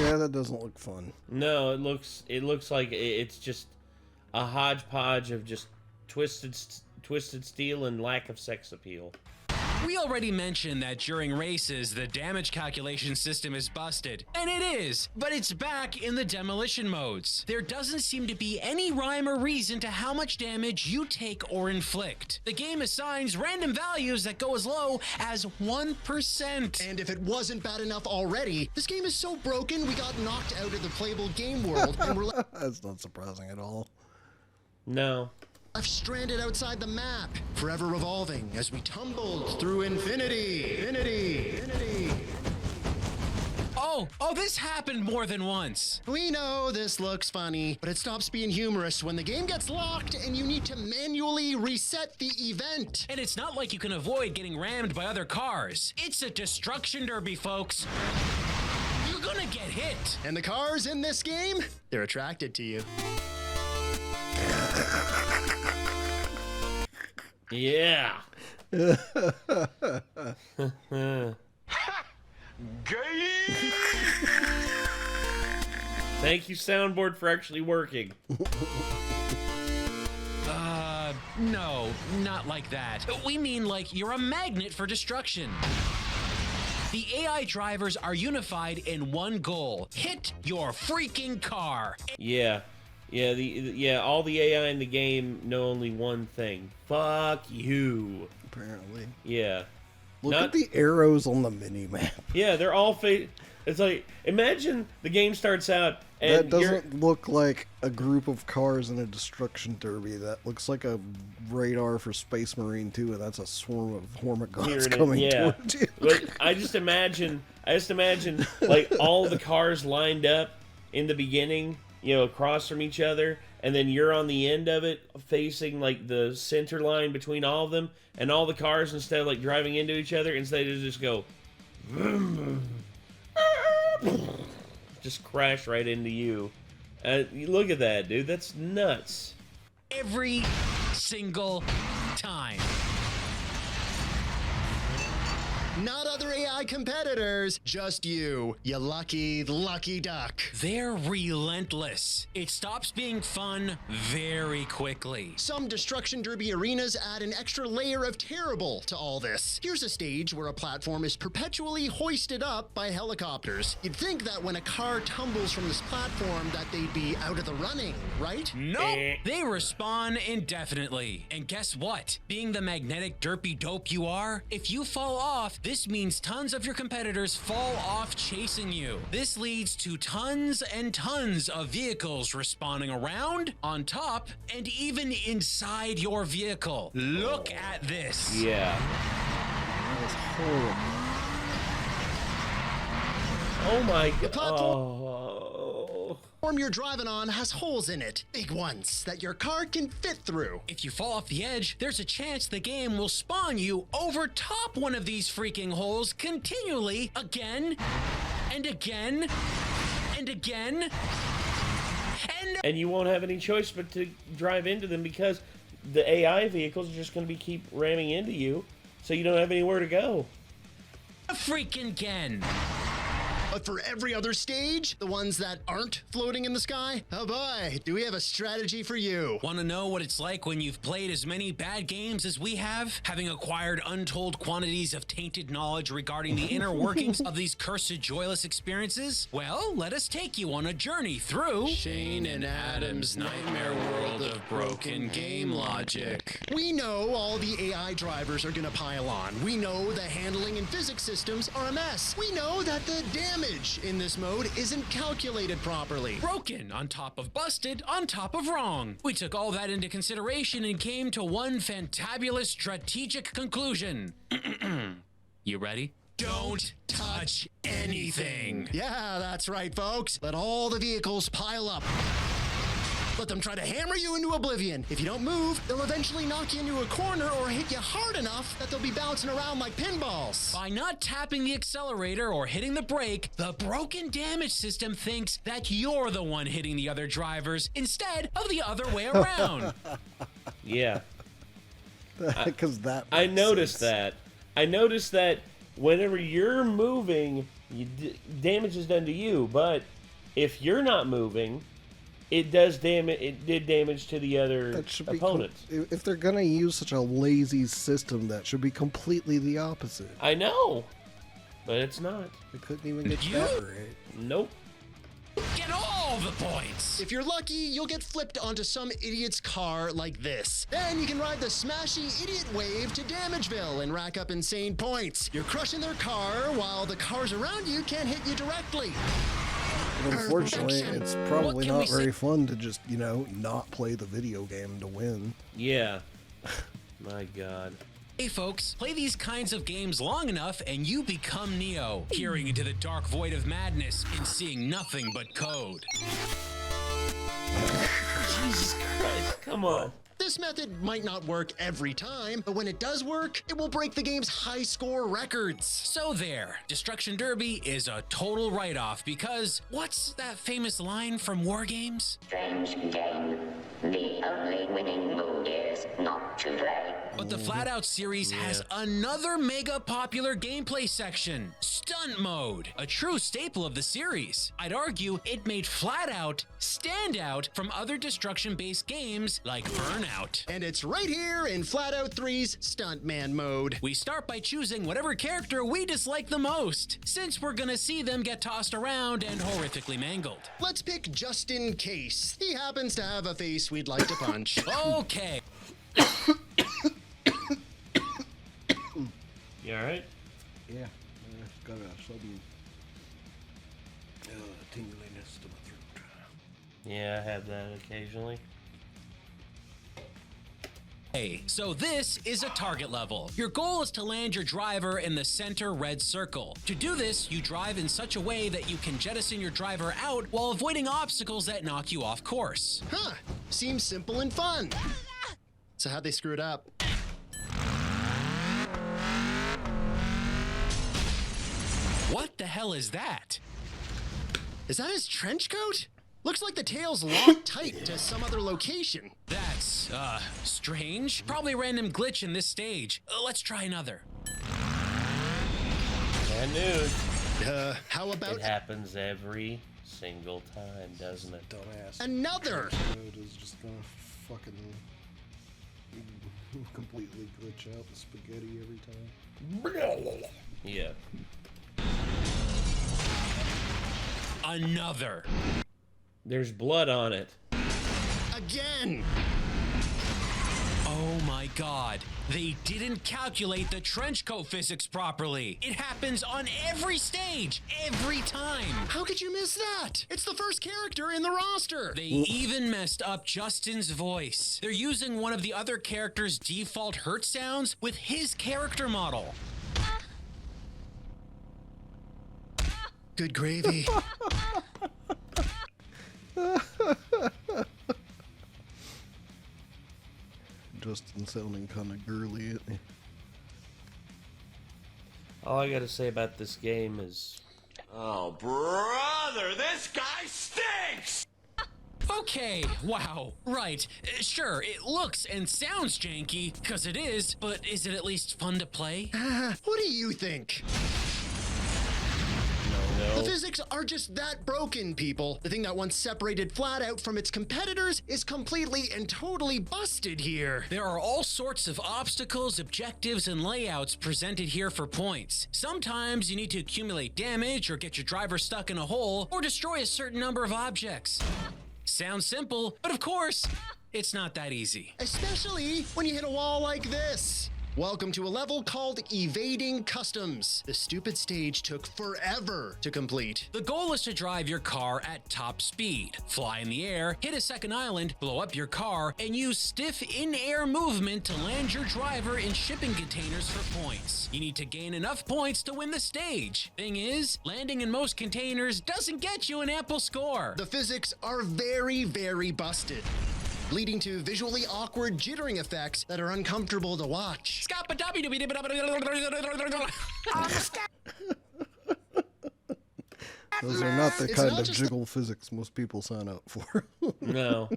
Yeah, that doesn't look fun. No, it looks like it's just a hodgepodge of just twisted steel and lack of sex appeal. We already mentioned that during races, the damage calculation system is busted. And it is, but it's back in the demolition modes. There doesn't seem to be any rhyme or reason to how much damage you take or inflict. The game assigns random values that go as low as 1%. And if it wasn't bad enough already, this game is so broken we got knocked out of the playable game world and we're That's not surprising at all. No. left stranded outside the map, forever revolving as we tumbled through infinity. Oh, this happened more than once. We know this looks funny, but it stops being humorous when the game gets locked and you need to manually reset the event. And it's not like you can avoid getting rammed by other cars. It's a destruction derby, folks. You're gonna get hit. And the cars in this game, they're attracted to you. Yeah. Thank you, soundboard, for actually working. No, not like that. We mean like you're a magnet for destruction. The AI drivers are unified in one goal: hit your freaking car. Yeah. Yeah, all the AI in the game know only one thing. Fuck you. Apparently. Yeah. Look at the arrows on the mini-map. Yeah, they're all it's like, imagine the game starts out and that doesn't look like a group of cars in a destruction derby. That looks like a radar for Space Marine 2, and that's a swarm of Hormigons coming towards you. But I just imagine like all the cars lined up in the beginning, you know, across from each other, and then you're on the end of it facing like the center line between all of them, and all the cars, instead of like driving into each other, instead of just go just crash right into you. Look at that, dude. That's nuts. Every single time. Not other AI competitors, just you lucky duck. They're relentless. It stops being fun very quickly. Some destruction derby arenas add an extra layer of terrible to all this. Here's a stage where a platform is perpetually hoisted up by helicopters. You'd think that when a car tumbles from this platform that they'd be out of the running, right? Nope. They respawn indefinitely. And guess what? Being the magnetic derpy dope you are, if you fall off, this means tons of your competitors fall off chasing you. This leads to tons and tons of vehicles respawning around, on top, and even inside your vehicle. Look at this. Yeah. That was horrible. Oh my The god. platform you're driving on has holes in it, big ones, that your car can fit through. If you fall off the edge, there's a chance the game will spawn you over top one of these freaking holes continually, again, and again, and again, and you won't have any choice but to drive into them, because the AI vehicles are just going to keep ramming into you, so you don't have anywhere to go. freaking again. But for every other stage, the ones that aren't floating in the sky, oh boy, do we have a strategy for you. Want to know what it's like when you've played as many bad games as we have, having acquired untold quantities of tainted knowledge regarding the inner workings of these cursed joyless experiences? Well, let us take you on a journey through Shane and Adam's nightmare world of broken game logic. We know all the AI drivers are gonna pile on. We know the handling and physics systems are a mess. We know that the damage in this mode isn't calculated properly. Broken on top of busted on top of wrong. We took all that into consideration and came to one fantabulous strategic conclusion. You ready? Don't touch anything. Yeah, that's right, folks. Let all the vehicles pile up. Let them try to hammer you into oblivion. If you don't move, they'll eventually knock you into a corner or hit you hard enough that they'll be bouncing around like pinballs. By not tapping the accelerator or hitting the brake, the broken damage system thinks that you're the one hitting the other drivers instead of the other way around. Yeah. Because I noticed that. I noticed that whenever you're moving, damage is done to you, but if you're not moving, it does damage. It did damage to the other opponents. If they're gonna use such a lazy system, that should be completely the opposite. I know, but it's not. They couldn't even get that right. Nope. Get all the points. If you're lucky, you'll get flipped onto some idiot's car like this. Then you can ride the smashy idiot wave to Damageville and rack up insane points. You're crushing their car while the cars around you can't hit you directly. But unfortunately, it's probably not very fun to just, not play the video game to win. Yeah. My God. Hey folks, play these kinds of games long enough and you become Neo, peering into the dark void of madness and seeing nothing but code. Jesus Christ, come on. This method might not work every time, but when it does work, it will break the game's high score records. So there, Destruction Derby is a total write-off because what's that famous line from War Games? Strange game. The only winning move is not to play. But the FlatOut series has another mega popular gameplay section, Stunt Mode, a true staple of the series. I'd argue it made FlatOut stand out from other destruction-based games like Burnout. And it's right here in FlatOut 3's Stuntman mode. We start by choosing whatever character we dislike the most, since we're gonna see them get tossed around and horrifically mangled. Let's pick just in case. He happens to have a face we'd like to punch. Okay. You alright? Yeah. I've got a sudden tingliness to my throat. Yeah, I have that occasionally. Hey, so this is a target level. Your goal is to land your driver in the center red circle. To do this, you drive in such a way that you can jettison your driver out while avoiding obstacles that knock you off course. Huh. Seems simple and fun. So how'd they screw it up? What the hell is that? Is that his trench coat? Looks like the tail's locked tight to some other location. That's, strange. Probably a random glitch in this stage. Let's try another. Bad news. How about... It happens every single time, doesn't it? Dumbass. Another! It is just gonna fucking completely glitch out the spaghetti every time. Yeah. Another. There's blood on it. Again! Oh my god. They didn't calculate the trench coat physics properly. It happens on every stage, every time. How could you miss that? It's the first character in the roster. They even messed up Justin's voice. They're using one of the other character's default hurt sounds with his character model. Good gravy. Justin sounding kind of girly at me. All I gotta say about this game is... Oh, brother, this guy stinks! Okay, wow, right. Sure, it looks and sounds janky, because it is, but is it at least fun to play? What do you think? No. No. The physics are just that broken, people. The thing that once separated FlatOut from its competitors is completely and totally busted here. There are all sorts of obstacles, objectives, and layouts presented here for points. Sometimes you need to accumulate damage or get your driver stuck in a hole or destroy a certain number of objects. Sounds simple, but of course, it's not that easy. Especially when you hit a wall like this. Welcome to a level called Evading Customs. The stupid stage took forever to complete. The goal is to drive your car at top speed, fly in the air, hit a second island, blow up your car, and use stiff in-air movement to land your driver in shipping containers for points. You need to gain enough points to win the stage. Thing is, landing in most containers doesn't get you an ample score. The physics are very, very busted, leading to visually awkward jittering effects that are uncomfortable to watch. Those are not the It's kind not of just jiggle physics most people sign up for. No.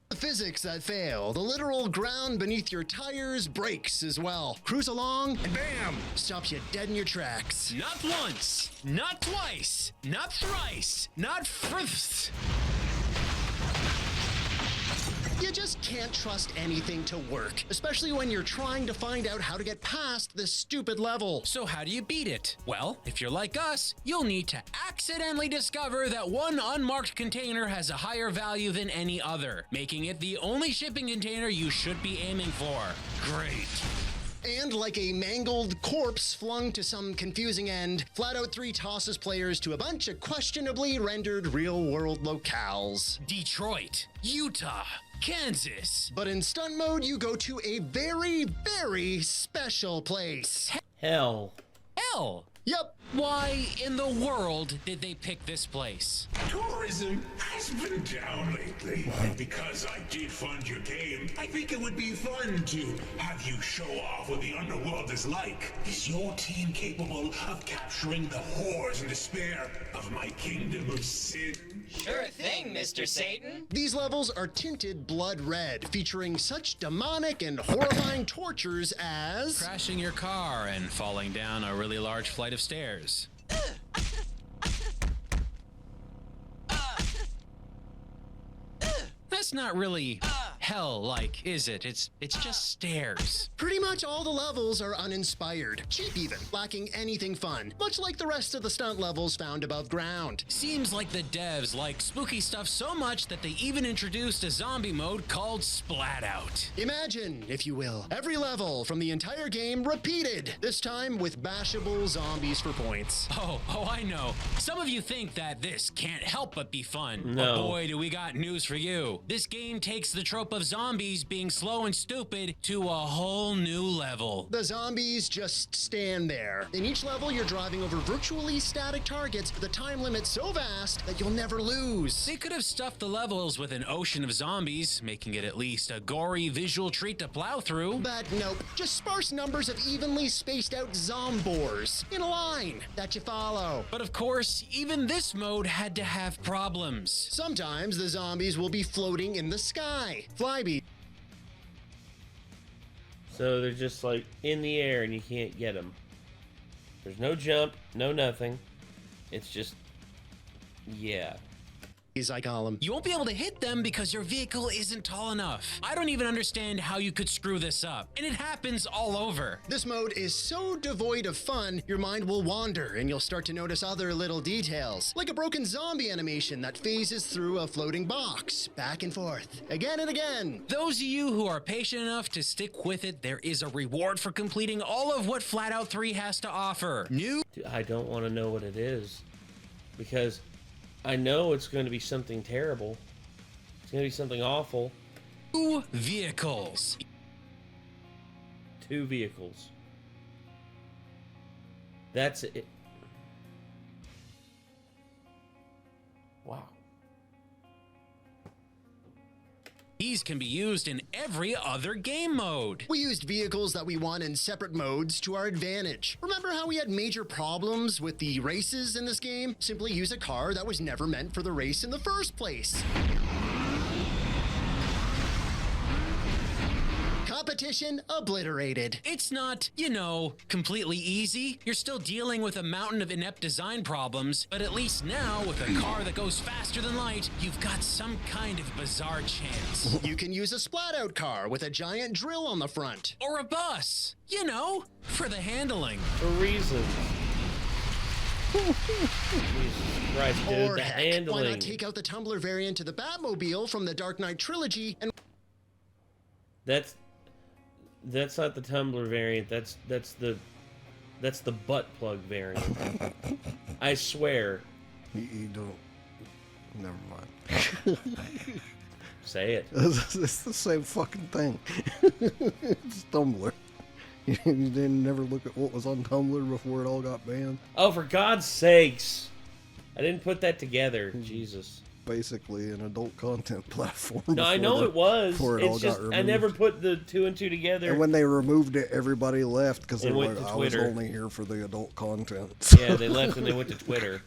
The physics that fail. The literal ground beneath your tires breaks as well. Cruise along, and bam! Stops you dead in your tracks. Not once, not twice, not thrice, not first. You just can't trust anything to work, especially when you're trying to find out how to get past this stupid level. So how do you beat it? Well, if you're like us, you'll need to accidentally discover that one unmarked container has a higher value than any other, making it the only shipping container you should be aiming for. Great. And like a mangled corpse flung to some confusing end, FlatOut 3 tosses players to a bunch of questionably rendered real-world locales. Detroit, Utah, Kansas. But in stunt mode, you go to a very, very special place. Hell. Hell. Yep. Why in the world did they pick this place? Tourism has been down lately. And because I did fund your game, I think it would be fun to have you show off what the underworld is like. Is your team capable of capturing the horrors and despair of my kingdom of sin? Sure thing, Mr. Satan. These levels are tinted blood red, featuring such demonic and horrifying tortures as Crashing your car and falling down a really large flight of stairs. That's not really hell-like, is it? It's just stairs. pretty much all the levels are uninspired, cheap even, lacking anything fun, much like the rest of the stunt levels found above ground. Seems like the devs like spooky stuff so much that they even introduced a zombie mode called FlatOut. Imagine, if you will, every level from the entire game repeated, this time with bashable zombies for points. Oh, I know. Some of you think that this can't help but be fun. No. But boy, do we got news for you. This game takes the trope of zombies being slow and stupid to a whole new level. The zombies just stand there. In each level, you're driving over virtually static targets with a time limit so vast that you'll never lose. They could have stuffed the levels with an ocean of zombies, making it at least a gory visual treat to plow through. But nope, just sparse numbers of evenly spaced out zombores in a line that you follow. But of course, even this mode had to have problems. Sometimes the zombies will be floating in the sky. Flyby. So they're just like in the air and you can't get them. There's no jump, no nothing. It's just, yeah. I call them. You won't be able to hit them because your vehicle isn't tall enough. I don't even understand how you could screw this up. And it happens all over. This mode is so devoid of fun, your mind will wander and you'll start to notice other little details, like a broken zombie animation that phases through a floating box, back and forth, again and again. Those of you who are patient enough to stick with it, there is a reward for completing all of what FlatOut 3 has to offer. New... Dude, I don't want to know what it is. Because I know it's going to be something terrible. It's going to be something awful. 2 vehicles. 2 vehicles. That's it. Wow. These can be used in every other game mode. We used vehicles that we won in separate modes to our advantage. Remember how we had major problems with the races in this game? Simply use a car that was never meant for the race in the first place. competition obliterated. It's not, you know, completely easy. You're still dealing with a mountain of inept design problems, but at least now, with a car that goes faster than light, you've got some kind of bizarre chance. You can use a splat-out car with a giant drill on the front. Or a bus, you know, for the handling. For reasons. Jesus Christ, dude, Or the heck, handling. why not take out the Tumbler variant to the Batmobile from the Dark Knight trilogy and... That's not the Tumblr variant. That's the butt plug variant. I swear. You don't. Never mind. Say it. It's the same fucking thing. It's Tumblr. You didn't never look at what was on Tumblr before it all got banned. Oh, for God's sakes! I didn't put that together. Jesus. Basically, an adult content platform. No, I know it was. Before it all It's got just removed. I never put the 2 and 2 together. And when they removed it, everybody left because they And were went like, to I was Twitter. only here for the adult content. Yeah, they left and they went to Twitter.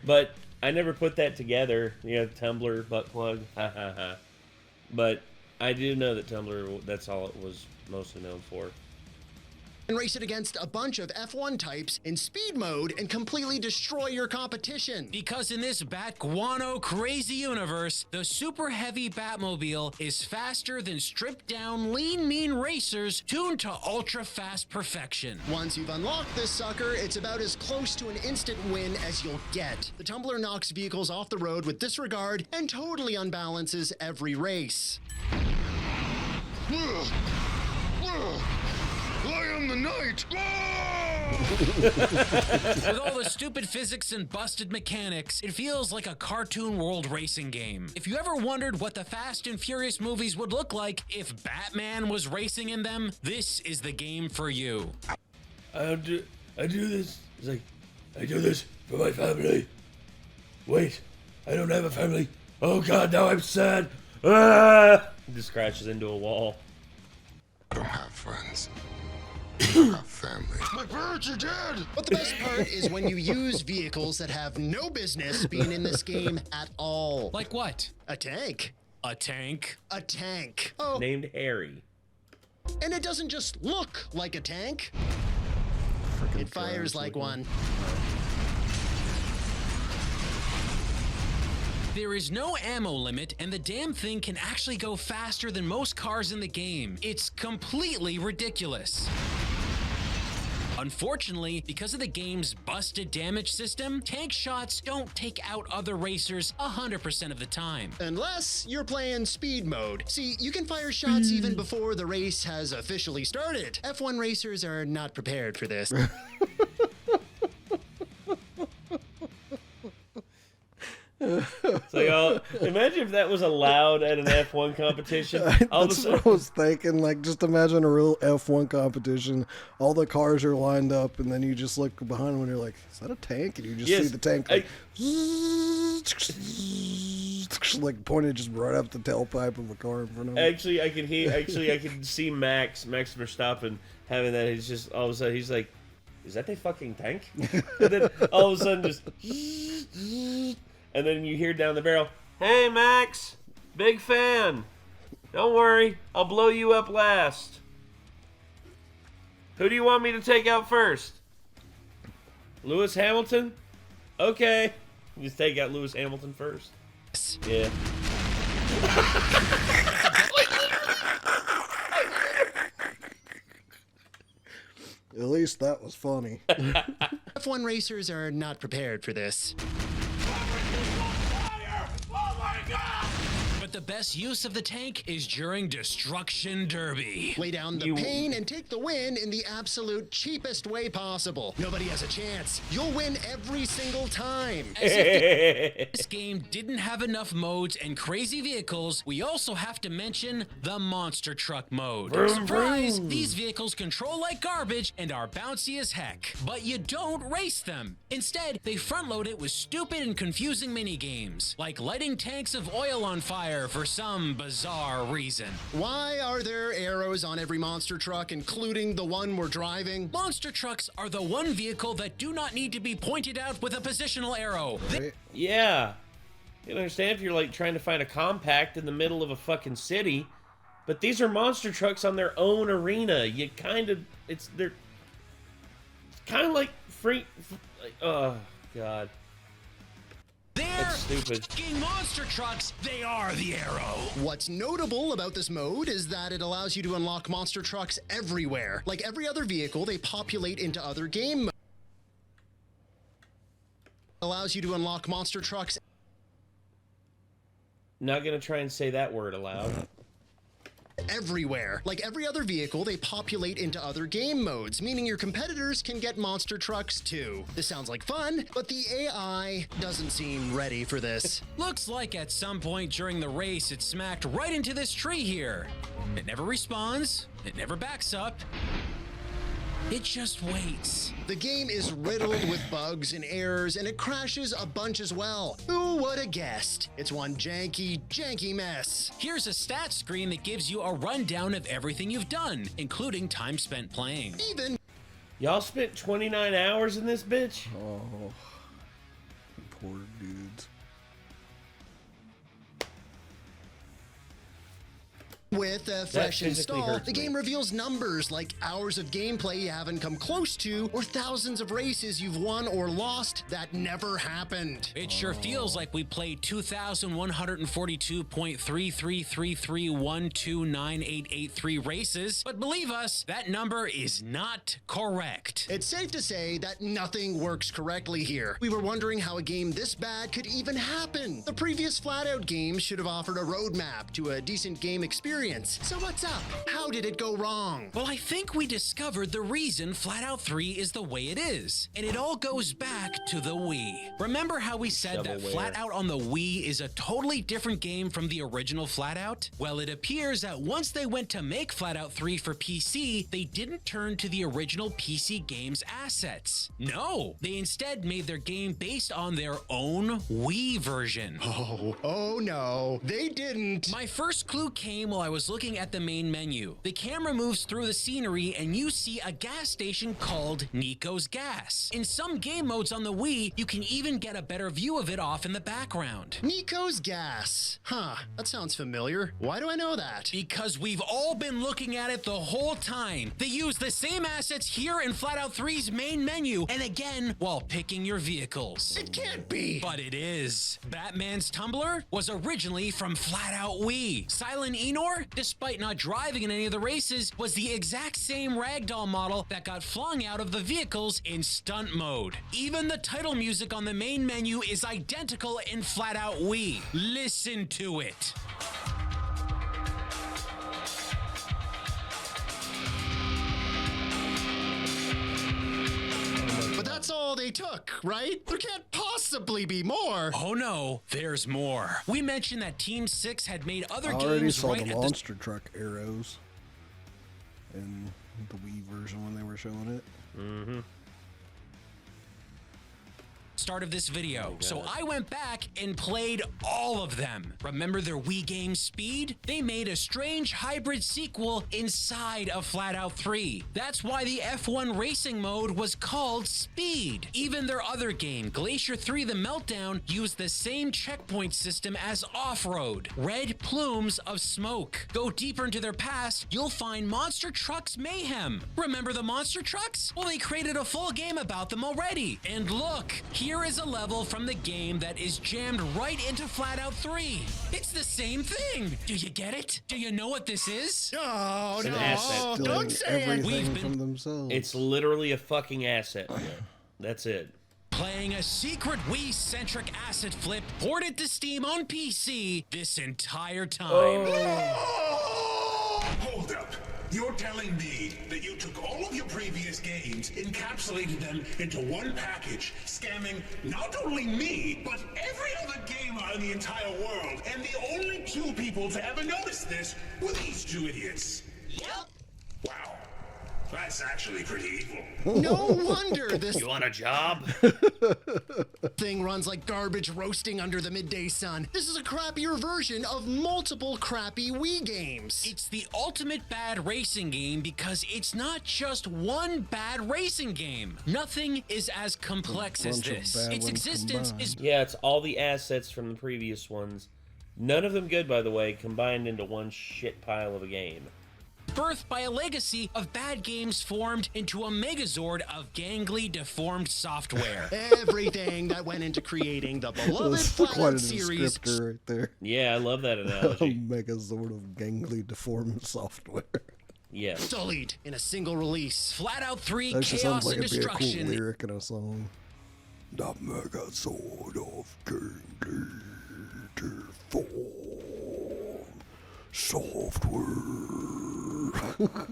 But I never put that together. You know, Tumblr, butt plug, ha ha ha. But I do know that Tumblr, that's all it was mostly known for. race it against a bunch of F1 types in speed mode and completely destroy your competition. Because in this Bat Guano crazy universe, the super heavy Batmobile is faster than stripped down lean mean racers tuned to ultra fast perfection. Once you've unlocked this sucker, it's about as close to an instant win as you'll get. The Tumbler knocks vehicles off the road with disregard and totally unbalances every race. I am the knight! With all the stupid physics and busted mechanics, it feels like a cartoon world racing game. If you ever wondered what the Fast and Furious movies would look like if Batman was racing in them, this is the game for you. I do this. It's like, I do this for my family. Wait, I don't have a family. Oh God, now I'm sad. Ah! Just crashes into a wall. I don't have friends. I have family. My parents are dead! But the best part is when you use vehicles that have no business being in this game at all. Like what? A tank. A tank? A tank. Oh, Named Harry. and it doesn't just look like a tank. It fires like one. There is no ammo limit, and the damn thing can actually go faster than most cars in the game. It's completely ridiculous. Unfortunately, because of the game's busted damage system, tank shots don't take out other racers 100% of the time. Unless you're playing speed mode. See, you can fire shots even before the race has officially started. F1 racers are not prepared for this. It's like, oh, imagine if that was allowed at an F1 competition. All of a That's what I sudden, was thinking. Like, just imagine a real F1 competition. All the cars are lined up, and then you just look behind them, and you're like, "Is that a tank?" And you just Yes, see the tank like pointed just right up the tailpipe of a car in front of him. actually, I can see Max Verstappen having that. He's just all of a sudden he's like, "Is that the fucking tank?" And then all of a sudden just. And then you hear down the barrel, "Hey, Max, big fan. Don't worry, I'll blow you up last. Who do you want me to take out first? Lewis Hamilton? Okay." You just take out Lewis Hamilton first. Yeah. At least that was funny. F1 racers are not prepared for this. But the best use of the tank is during Destruction Derby. Lay down the pain and take the win in the absolute cheapest way possible. Nobody has a chance. You'll win every single time. As if this game didn't have enough modes and crazy vehicles, we also have to mention the monster truck mode. Surprise! These vehicles control like garbage and are bouncy as heck. But you don't race them. Instead, they front load it with stupid and confusing mini games, like lighting tanks of oil on fire for some bizarre reason. Why are there arrows on every monster truck, including the one we're driving? Monster trucks are the one vehicle that do not need to be pointed out with a positional arrow. Right? Yeah. You don't understand if you're like trying to find a compact in the middle of a fucking city, But these are monster trucks on their own arena. You kind of, it's kind of like free. Oh God. They're stupid. fucking monster trucks. They are the arrow. What's notable about this mode is that it allows you to unlock monster trucks everywhere. Like every other vehicle, they populate into other game modes. Allows you to unlock monster trucks. Not gonna try and say that word aloud. Everywhere. Like every other vehicle, they populate into other game modes, meaning your competitors can get monster trucks too. This sounds like fun, but the AI doesn't seem ready for this. Looks like at some point during the race, it smacked right into this tree here. It never respawns. It never backs up. It just waits. The game is riddled with bugs and errors, and it crashes a bunch as well. Who would have guessed? It's one janky mess. Here's a stats screen that gives you a rundown of everything you've done, including time spent playing. Even Y'all spent 29 hours in this bitch? Oh, poor dudes. with a fresh physically install, hurts the game me. reveals numbers like hours of gameplay you haven't come close to, or thousands of races you've won or lost that never happened. It sure feels like we played 2,142.3333129883 races, but believe us, that number is not correct. It's safe to say that nothing works correctly here. We were wondering how a game this bad could even happen. The previous FlatOut games should have offered a roadmap to a decent game experience. So what's up? How did it go wrong? Well, I think we discovered the reason FlatOut 3 is the way it is, and it all goes back to the Wii. Remember how we said that Shovelware. FlatOut on the Wii is a totally different game from the original FlatOut? Well, it appears that once they went to make FlatOut 3 for PC, they didn't turn to the original PC game's assets. No, they instead made their game based on their own Wii version. Oh no, they didn't. My first clue came while I was looking at the main menu. The camera moves through the scenery and you see a gas station called Nico's Gas. In some game modes on the Wii, you can even get a better view of it off in the background. Nico's Gas. Huh, that sounds familiar. Why do I know that? Because we've all been looking at it the whole time. They use the same assets here in FlatOut 3's main menu, and again, while picking your vehicles. It can't be. But it is. Batman's Tumbler was originally from FlatOut Wii. Silent Enor, despite not driving in any of the races, was the exact same ragdoll model that got flung out of the vehicles in stunt mode. Even the title music on the main menu is identical in FlatOut Wii. Listen to it. But that's all they took, right? There can't possibly be more. Oh no, there's more. We mentioned that Team 6 had made other I already games saw right the at the monster truck arrows in the Wii version when they were showing it. start of this video. So I went back and played all of them. Remember their Wii game Speed? They made a strange hybrid sequel inside of FlatOut 3. That's why the F1 racing mode was called Speed. Even their other game, Glacier 3 The Meltdown, used the same checkpoint system as Off-Road. Red plumes of smoke. Go deeper into their past, you'll find Monster Trucks Mayhem. Remember the Monster Trucks? Well, they created a full game about them already. And look, here is a level from the game that is jammed right into FlatOut 3. It's the same thing. Do you get it? Do you know what this is? Oh, It's an no. asset. Don't say it. Everything from themselves. It's literally a fucking asset. That's it. Playing a secret Wii-centric asset flip ported to Steam on PC this entire time. Hold up. You're telling me that you took all of your previous games, encapsulated them into one package, scamming not only me, but every other gamer in the entire world, and the only two people to ever notice this were these two idiots. Yep. Wow. That's actually pretty evil. No wonder this You want a job? thing runs like garbage roasting under the midday sun. This is a crappier version of multiple crappy Wii games. It's the ultimate bad racing game because it's not just one bad racing game. Nothing is as complex as bunch of this. bad Its ones existence combined. is Yeah, it's all the assets from the previous ones None of them good, by the way, combined into one shit pile of a game. Birthed by a legacy of bad games formed into a megazord of gangly, deformed software. Everything that went into creating the beloved That's quite a FlatOut series. descriptor right there. Yeah, I love that A analogy. megazord of gangly deformed software. Yes. Sullied in a single release. FlatOut 3 That actually Chaos sounds like and it'd be a cool Destruction. lyric in a song. The megazord of gangly deformed software.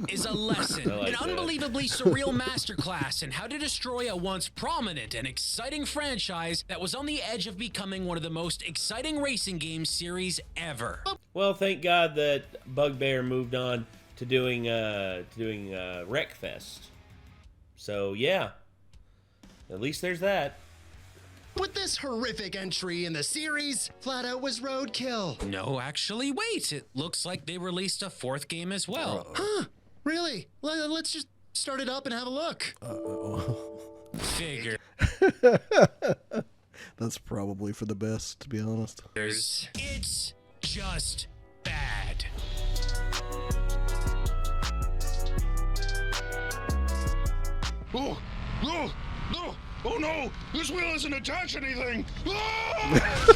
Is a lesson, I like an that. unbelievably surreal masterclass in how to destroy a once prominent and exciting franchise that was on the edge of becoming one of the most exciting racing game series ever. Well, thank God that Bugbear moved on to doing Wreckfest. So yeah, at least there's that. With this horrific entry in the series, FlatOut was roadkill. No, actually, wait. It looks like they released a 4th game as well. Huh? Really? Let's just start it up and have a look. Figure. That's probably for the best, to be honest. It's just bad. Oh, no, no, oh no, this wheel isn't attached to anything. Ah!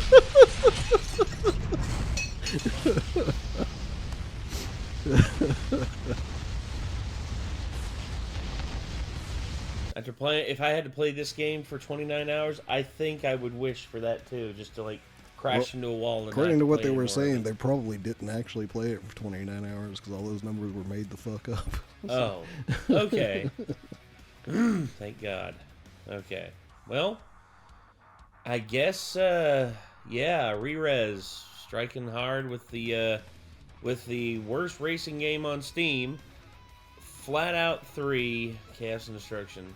After playing, if I had to play this game for 29 hours, I think I would wish for that too, just to like crash into a wall. And According not to what play they were anymore. saying, they probably didn't actually play it for 29 hours because all those numbers were made the fuck up. Oh, okay. Thank God. Okay. Well, I guess, yeah, Ramirez striking hard with the worst racing game on Steam, FlatOut 3, Chaos and Destruction.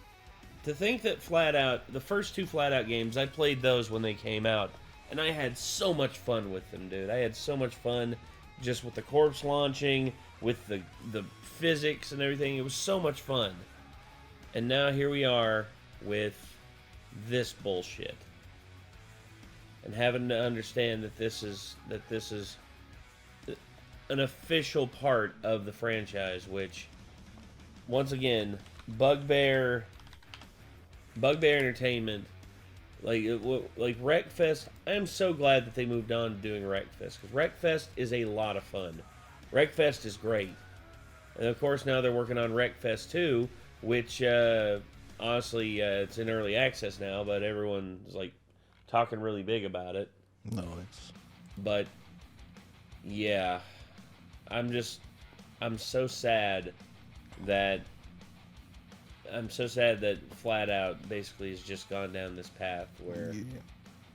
To think that FlatOut, the first 2 FlatOut games, I played those when they came out, and I had so much fun with them, dude. I had so much fun just with the corpse launching, with the physics and everything. It was so much fun. And now here we are with this bullshit. And having to understand that this is an official part of the franchise, which, once again, Bugbear Entertainment, like Wreckfest. I am so glad that they moved on to doing Wreckfest, because Wreckfest is a lot of fun. Wreckfest is great, and of course now they're working on Wreckfest 2, which honestly it's in early access now, but everyone's like talking really big about it. Nice. But yeah, I'm so sad that FlatOut basically has just gone down this path where, Yeah.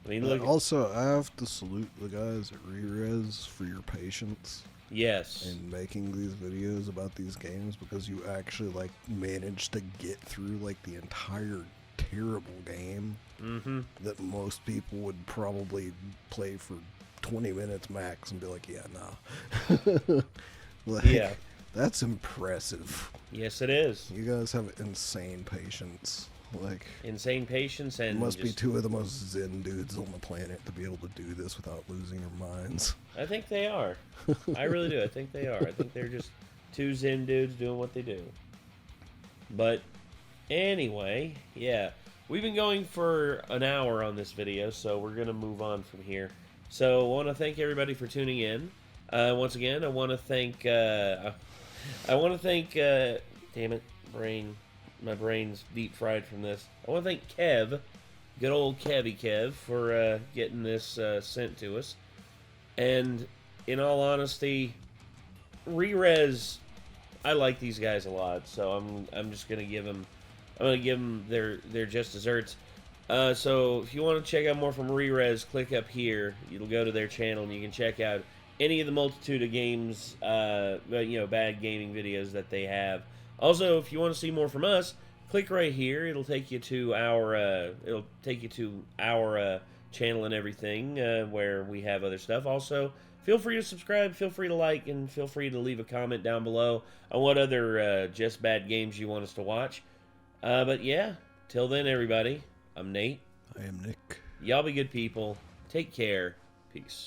I mean, look. Also, I have to salute the guys at Ramirez for your patience Yes. in making these videos about these games, because you actually like managed to get through like the entire terrible game that most people would probably play for 20 minutes max and be like, yeah, nah. Like, Yeah. that's impressive. Yes, it is. You guys have insane patience. Like, Insane patience and you must be just- two of the most zen dudes on the planet to be able to do this without losing your minds. I think they are. I really do. I think they are. I think they're just 2 Zen dudes doing what they do. But anyway, yeah. We've been going for an hour on this video, so we're going to move on from here. So I want to thank everybody for tuning in. Once again, I want to thank... damn it, my brain's deep fried from this. I want to thank Kev, good old Kev, for getting this sent to us. And in all honesty, Ramirez, I like these guys a lot, so I'm just gonna give them their just desserts. So if you want to check out more from Ramirez, click up here. You'll go to their channel and you can check out any of the multitude of games, bad gaming videos that they have. Also, if you want to see more from us, click right here. It'll take you to our channel and everything, where we have other stuff. Also, feel free to subscribe, feel free to like, and feel free to leave a comment down below on what other just bad games you want us to watch. But yeah, till then, everybody, I'm Nate. I am Nick. Y'all be good people. Take care. Peace.